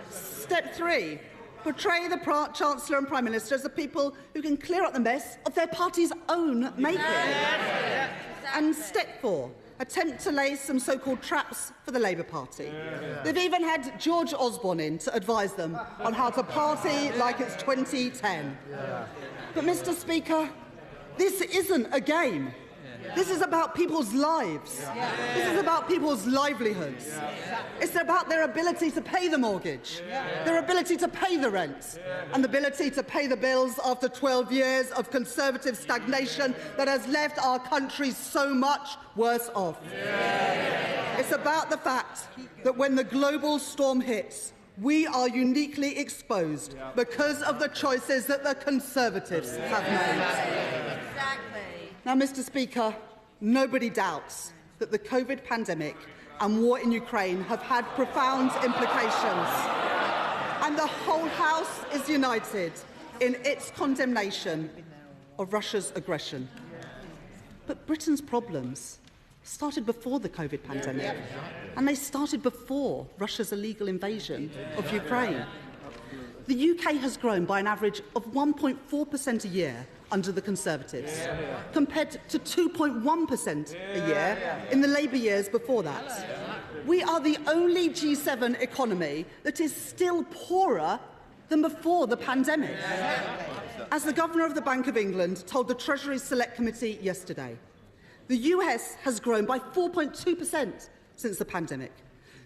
Step three, portray the Chancellor and Prime Minister as the people who can clear up the mess of their party's own making. And step four, attempt to lay some so-called traps for the Labour Party. They've even had George Osborne in to advise them on how to party like it's 2010. But, Mr. Speaker, this isn't a game. This is about people's lives. This is about people's livelihoods. It's about their ability to pay the mortgage, their ability to pay the rent, and the ability to pay the bills after 12 years of Conservative stagnation that has left our country so much worse off. It's about the fact that when the global storm hits, we are uniquely exposed because of the choices that the Conservatives have made. Now, Mr. Speaker, nobody doubts that the COVID pandemic and war in Ukraine have had profound implications, and the whole House is united in its condemnation of Russia's aggression. But Britain's problems started before the COVID pandemic, and they started before Russia's illegal invasion of Ukraine. The UK has grown by an average of 1.4% a year under the Conservatives, compared to 2.1% a year in the Labour years before that. We are the only G7 economy that is still poorer than before the pandemic. As the Governor of the Bank of England told the Treasury Select Committee yesterday, the US has grown by 4.2% since the pandemic.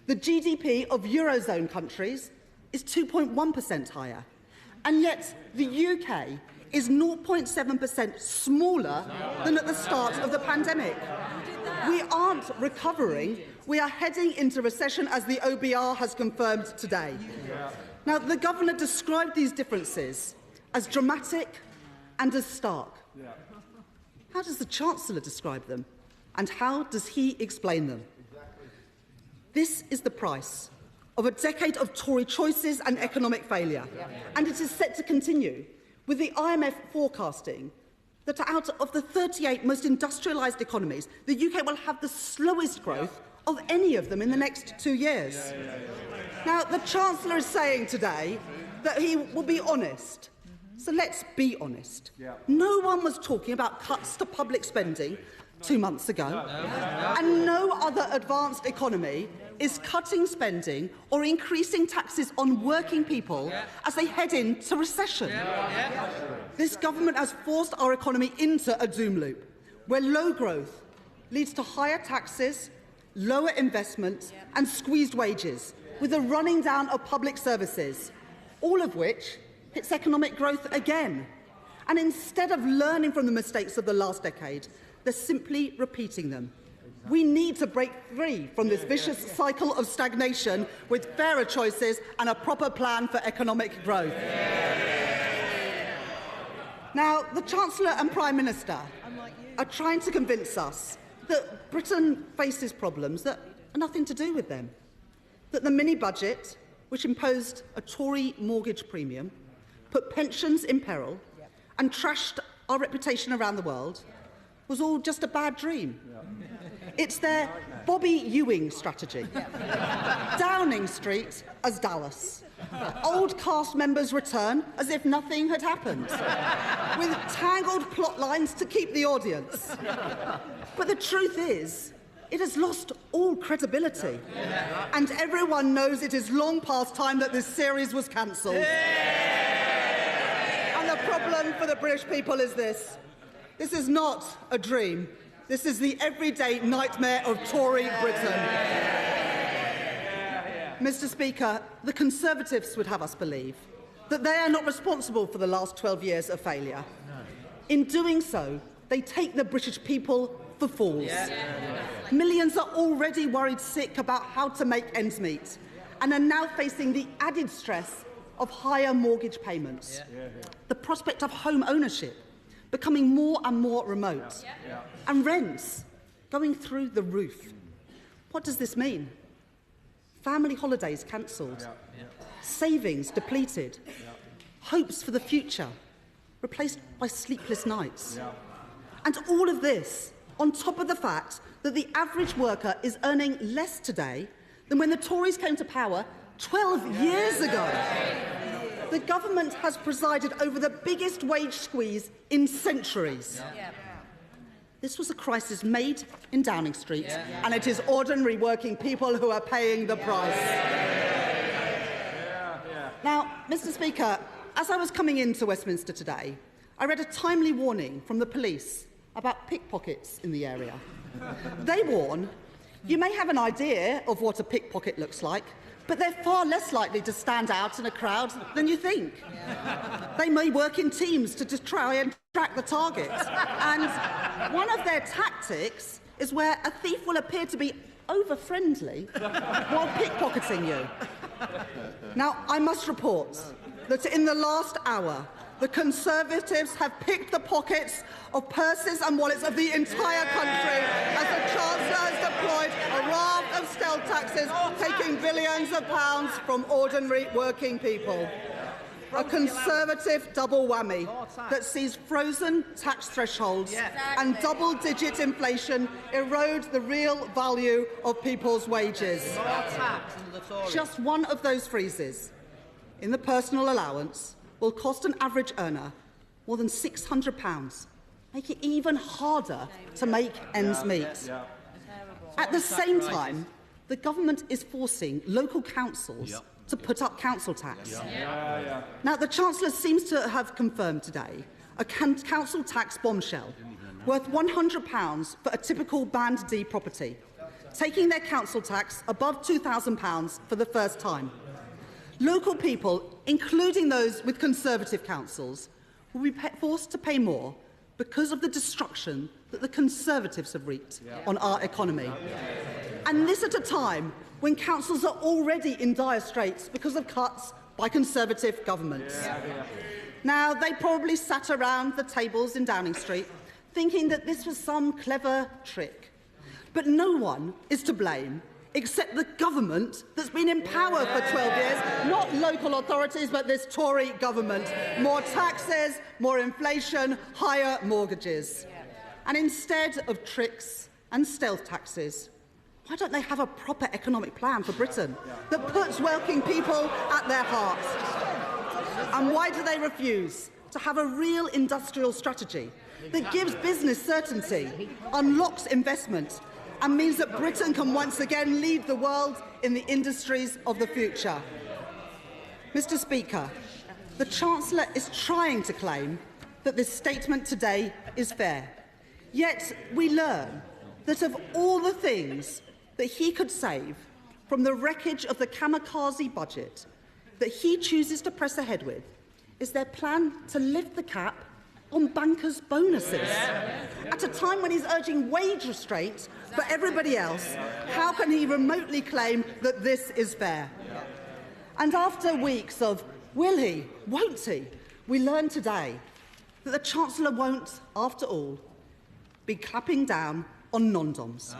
The GDP of Eurozone countries is 2.1% higher. And yet the UK is 0.7% smaller than at the start of the pandemic. We aren't recovering. We are heading into recession, as the OBR has confirmed today. Now, the Governor described these differences as dramatic and as stark. How does the Chancellor describe them? And how does he explain them? This is the price of a decade of Tory choices and economic failure. And it is set to continue, with the IMF forecasting that out of the 38 most industrialised economies, the UK will have the slowest growth of any of them in the next 2 years. Now, the Chancellor is saying today that he will be honest. So let's be honest. No one was talking about cuts to public spending 2 months ago, and no other advanced economy is cutting spending or increasing taxes on working people as they head into recession. This government has forced our economy into a doom loop, where low growth leads to higher taxes, lower investment and squeezed wages, with a running down of public services, all of which hits economic growth again. And instead of learning from the mistakes of the last decade, they're simply repeating them. We need to break free from this vicious cycle of stagnation with fairer choices and a proper plan for economic growth. Now, the Chancellor and Prime Minister are trying to convince us that Britain faces problems that are nothing to do with them, that the mini-budget, which imposed a Tory mortgage premium, put pensions in peril and trashed our reputation around the world, was all just a bad dream. It's their Bobby Ewing strategy. Downing Street as Dallas. Old cast members return as if nothing had happened, with tangled plot lines to keep the audience. But the truth is, it has lost all credibility. And everyone knows it is long past time that this series was cancelled. And the problem for the British people is this. This is not a dream. This is the everyday nightmare of Tory Britain. Mr. Speaker, the Conservatives would have us believe that they are not responsible for the last 12 years of failure. In doing so, they take the British people for fools. Millions are already worried sick about how to make ends meet and are now facing the added stress of higher mortgage payments, the prospect of home ownership becoming more and more remote, and rents going through the roof. What does this mean? Family holidays cancelled, savings depleted, hopes for the future replaced by sleepless nights. And all of this on top of the fact that the average worker is earning less today than when the Tories came to power 12 years ago. The government has presided over the biggest wage squeeze in centuries. This was a crisis made in Downing Street, and it is ordinary working people who are paying the price. Now, Mr. Speaker, as I was coming into Westminster today, I read a timely warning from the police about pickpockets in the area. They warn, you may have an idea of what a pickpocket looks like, but they're far less likely to stand out in a crowd than you think. They may work in teams to try and track the target. And one of their tactics is where a thief will appear to be over-friendly while pickpocketing you. Now, I must report that in the last hour, the Conservatives have picked the pockets of purses and wallets of the entire country as the Chancellor has deployed a raft of stealth taxes, taking billions of pounds from ordinary working people. A Conservative double whammy that sees frozen tax thresholds and double-digit inflation erode the real value of people's wages. Just one of those freezes in the personal allowance will cost an average earner more than £600, make it even harder to make ends meet. At the same time, the government is forcing local councils to put up council tax. Now, the Chancellor seems to have confirmed today a council tax bombshell worth £100 for a typical Band D property, taking their council tax above £2,000 for the first time. Local people, including those with Conservative councils, will be forced to pay more because of the destruction that the Conservatives have wreaked on our economy. And this at a time when councils are already in dire straits because of cuts by Conservative governments. Now, they probably sat around the tables in Downing Street thinking that this was some clever trick. But no one is to blame except the government that's been in power for 12 years, not local authorities, but this Tory government. More taxes, more inflation, higher mortgages. And instead of tricks and stealth taxes, why don't they have a proper economic plan for Britain that puts working people at their heart? And why do they refuse to have a real industrial strategy that gives business certainty, unlocks investment, and means that Britain can once again lead the world in the industries of the future? Mr. Speaker, the Chancellor is trying to claim that this statement today is fair. Yet we learn that of all the things that he could save from the wreckage of the kamikaze budget that he chooses to press ahead with is their plan to lift the cap on bankers' bonuses. At a time when he's urging wage restraint for everybody else, how can he remotely claim that this is fair? And after weeks of will he, won't he, we learn today that the Chancellor won't, after all, be clapping down on non-doms.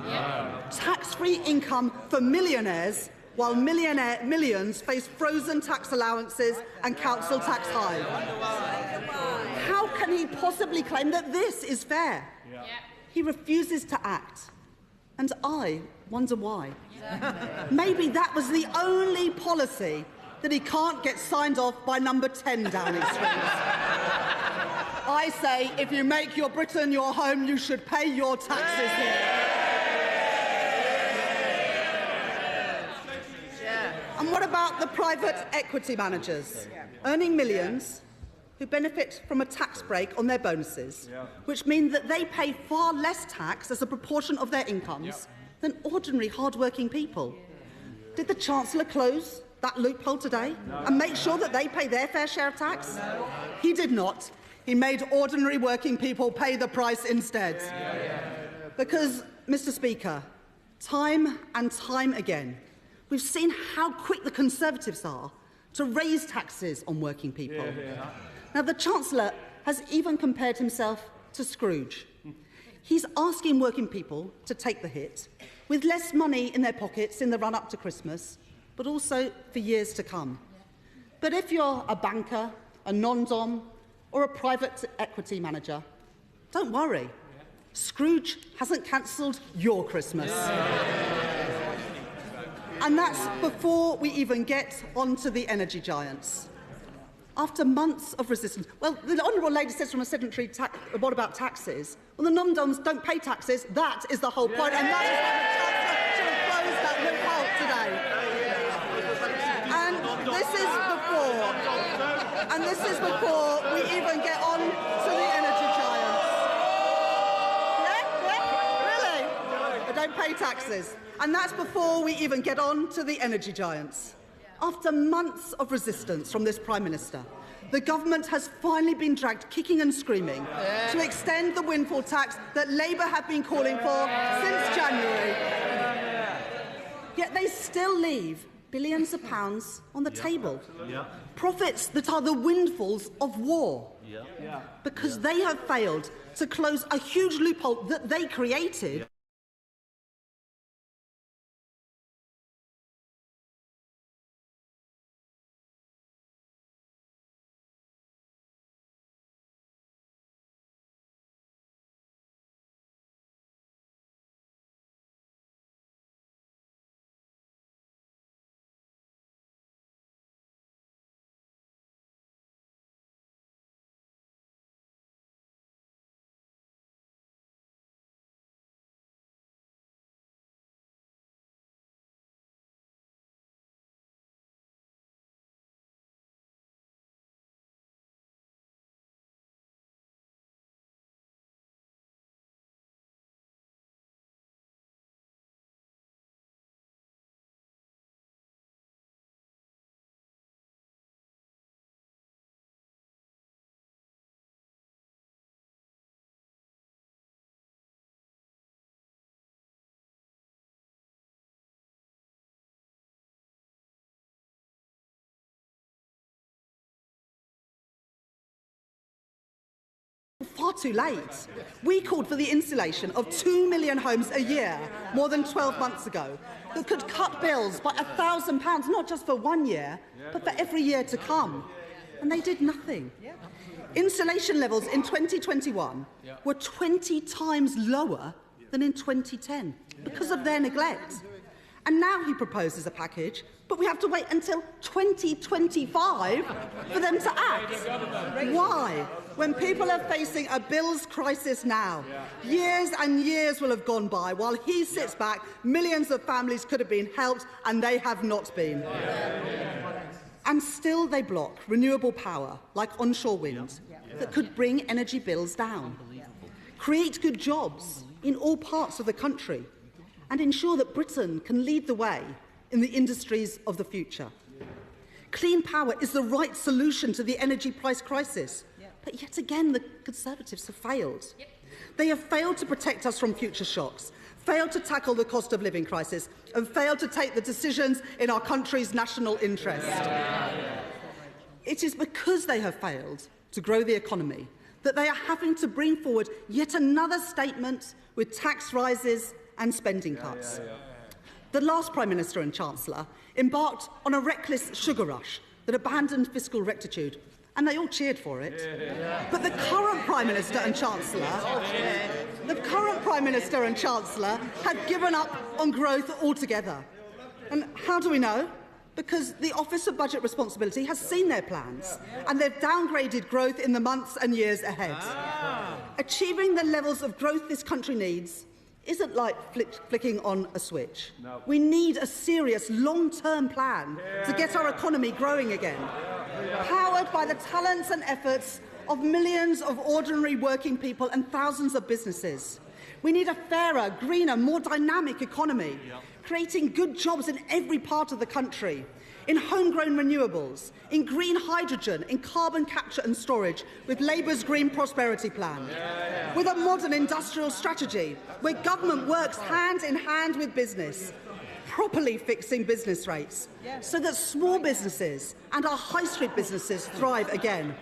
Tax-free income for millionaires while millions face frozen tax allowances and council tax highs. How can he possibly claim that this is fair? He refuses to act, and I wonder why. Maybe that was the only policy that he can't get signed off by number 10 Downing Street. I say, if you make your Britain your home, you should pay your taxes here. And what about the private equity managers earning millions who benefit from a tax break on their bonuses, which mean that they pay far less tax as a proportion of their incomes than ordinary hard-working people? Did the Chancellor close that loophole today and make sure that they pay their fair share of tax? He did not. He made ordinary working people pay the price instead. Because, Mr. Speaker, time and time again, we've seen how quick the Conservatives are to raise taxes on working people. Now, the Chancellor has even compared himself to Scrooge. He's asking working people to take the hit, with less money in their pockets in the run-up to Christmas, but also for years to come. But if you're a banker, a non-dom, or a private equity manager, don't worry. Scrooge hasn't cancelled your Christmas. And that's before we even get onto the energy giants. After months of resistance, well, the Honourable Lady says from a sedentary what about taxes? Well, the non-doms don't pay taxes. That is the whole point, and that is why the Chancellor should have closed that loophole today. And this is before we even get on to the energy giants. Really? They don't pay taxes. And that's before we even get on to the energy giants. After months of resistance from this Prime Minister, the government has finally been dragged kicking and screaming to extend the windfall tax that Labour have been calling for since January. Yet they still leave billions of pounds on the table. Profits that are the windfalls of war. Because they have failed to close a huge loophole that they created. Far too late. We called for the installation of 2 million homes a year more than 12 months ago that could cut bills by £1,000, not just for 1 year, but for every year to come. And they did nothing. Installation levels in 2021 were 20 times lower than in 2010 because of their neglect. And now he proposes a package, but we have to wait until 2025 for them to act. Why? When people are facing a bills crisis now, years and years will have gone by. While he sits back, millions of families could have been helped, and they have not been. And still they block renewable power, like onshore wind, that could bring energy bills down, create good jobs in all parts of the country, and ensure that Britain can lead the way in the industries of the future. Clean power is the right solution to the energy price crisis, but yet again the Conservatives have failed. They have failed to protect us from future shocks, failed to tackle the cost of living crisis, and failed to take the decisions in our country's national interest. It is because they have failed to grow the economy that they are having to bring forward yet another statement with tax rises and spending cuts. The last Prime Minister and Chancellor embarked on a reckless sugar rush that abandoned fiscal rectitude, and they all cheered for it. But the current Prime Minister and Chancellor, have given up on growth altogether. And how do we know? Because the Office of Budget Responsibility has seen their plans, and they've downgraded growth in the months and years ahead. Achieving the levels of growth this country needs isn't like flicking on a switch. No. We need a serious long-term plan to get our economy growing again, powered by the talents and efforts of millions of ordinary working people and thousands of businesses. We need a fairer, greener, more dynamic economy, creating good jobs in every part of the country, in homegrown renewables, in green hydrogen, in carbon capture and storage, with Labour's Green Prosperity Plan, with a modern industrial strategy where government works hand in hand with business, properly fixing business rates so that small businesses and our high street businesses thrive again,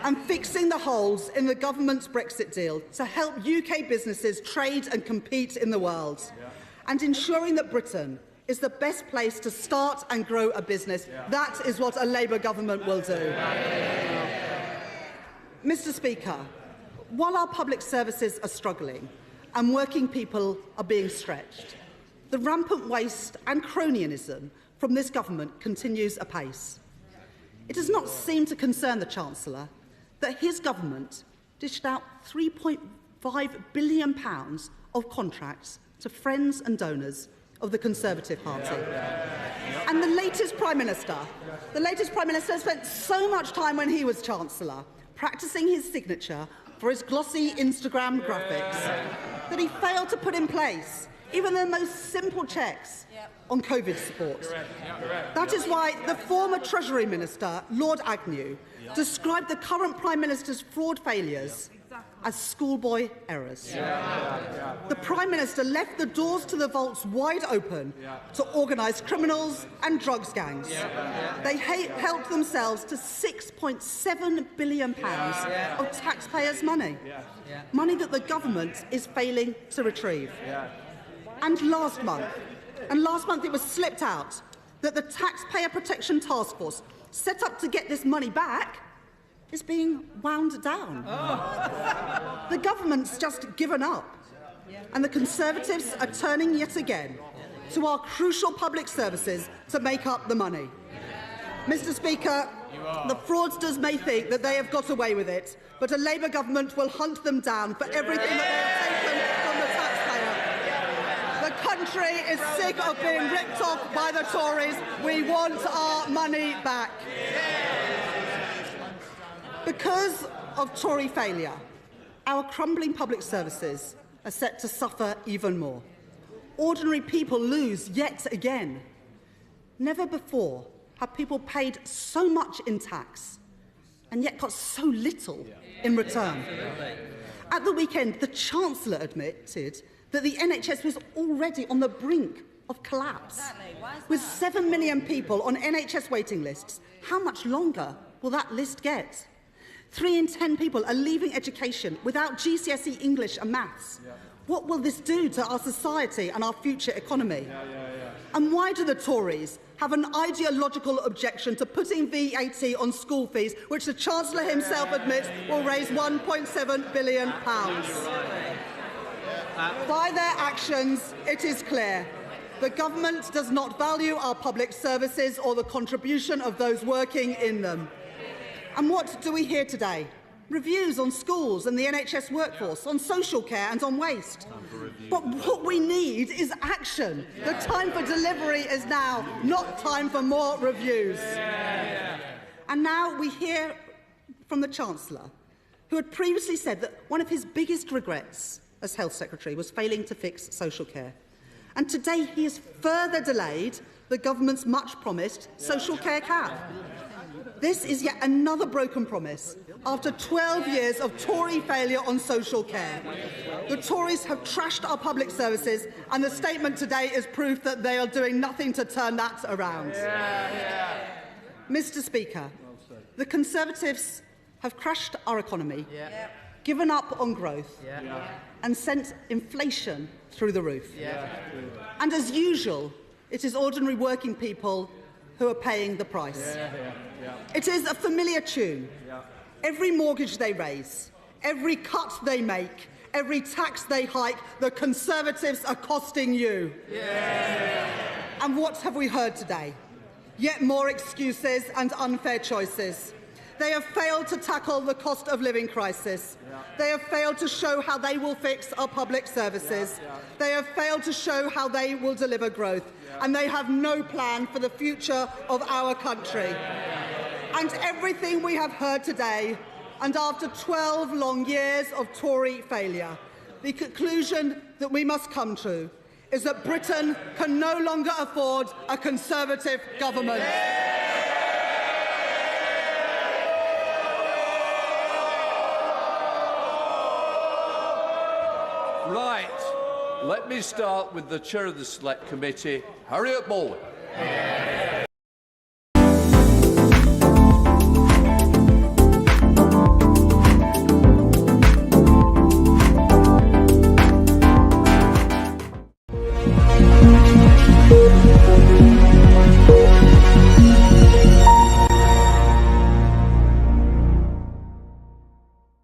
and fixing the holes in the government's Brexit deal to help UK businesses trade and compete in the world, and ensuring that Britain is the best place to start and grow a business. That is what a Labour government will do. Mr. Speaker, while our public services are struggling and working people are being stretched, the rampant waste and cronyism from this government continues apace. It does not seem to concern the Chancellor that his government dished out £3.5 billion of contracts to friends and donors of the Conservative Party. And the latest Prime Minister spent so much time when he was Chancellor practising his signature for his glossy Instagram graphics that he failed to put in place even the most simple checks on COVID support. That is why the former Treasury Minister, Lord Agnew, described the current Prime Minister's fraud failures as schoolboy errors. The Prime Minister left the doors to the vaults wide open to organised criminals and drugs gangs. They helped themselves to £6.7 billion of taxpayers' money, money that the government is failing to retrieve. And last month it was slipped out that the Taxpayer Protection Task Force set up to get this money back is being wound down. The government's just given up, and the Conservatives are turning yet again to our crucial public services to make up the money. Mr. Speaker, the fraudsters may think that they have got away with it, but a Labour government will hunt them down for everything that they have taken from the taxpayer. The country is sick of being ripped off by the Tories. We want our money back. Because of Tory failure, our crumbling public services are set to suffer even more. Ordinary people lose yet again. Never before have people paid so much in tax and yet got so little in return. At the weekend, the Chancellor admitted that the NHS was already on the brink of collapse. With 7 million people on NHS waiting lists, how much longer will that list get? 3 in 10 people are leaving education without GCSE English and maths. What will this do to our society and our future economy? And why do the Tories have an ideological objection to putting VAT on school fees, which the Chancellor himself admits will raise £1.7 billion? By their actions, it is clear the government does not value our public services or the contribution of those working in them. And what do we hear today? Reviews on schools and the NHS workforce, on social care and on waste. But what we need is action. The time for delivery is now, not time for more reviews. And now we hear from the Chancellor, who had previously said that one of his biggest regrets as Health Secretary was failing to fix social care. And today he has further delayed the government's much-promised social care cap. This is yet another broken promise after 12 years of Tory failure on social care. The Tories have trashed our public services, and the statement today is proof that they are doing nothing to turn that around. Mr. Speaker, the Conservatives have crushed our economy, given up on growth, and sent inflation through the roof. And as usual, it is ordinary working people who are paying the price. It is a familiar tune. Every mortgage they raise, every cut they make, every tax they hike, the Conservatives are costing you. And what have we heard today? Yet more excuses and unfair choices. They have failed to tackle the cost of living crisis. They have failed to show how they will fix our public services. They have failed to show how they will deliver growth. And they have no plan for the future of our country. And everything we have heard today, and after 12 long years of Tory failure, the conclusion that we must come to is that Britain can no longer afford a Conservative government. Let me start with the Chair of the Select Committee, Harriet Bowen.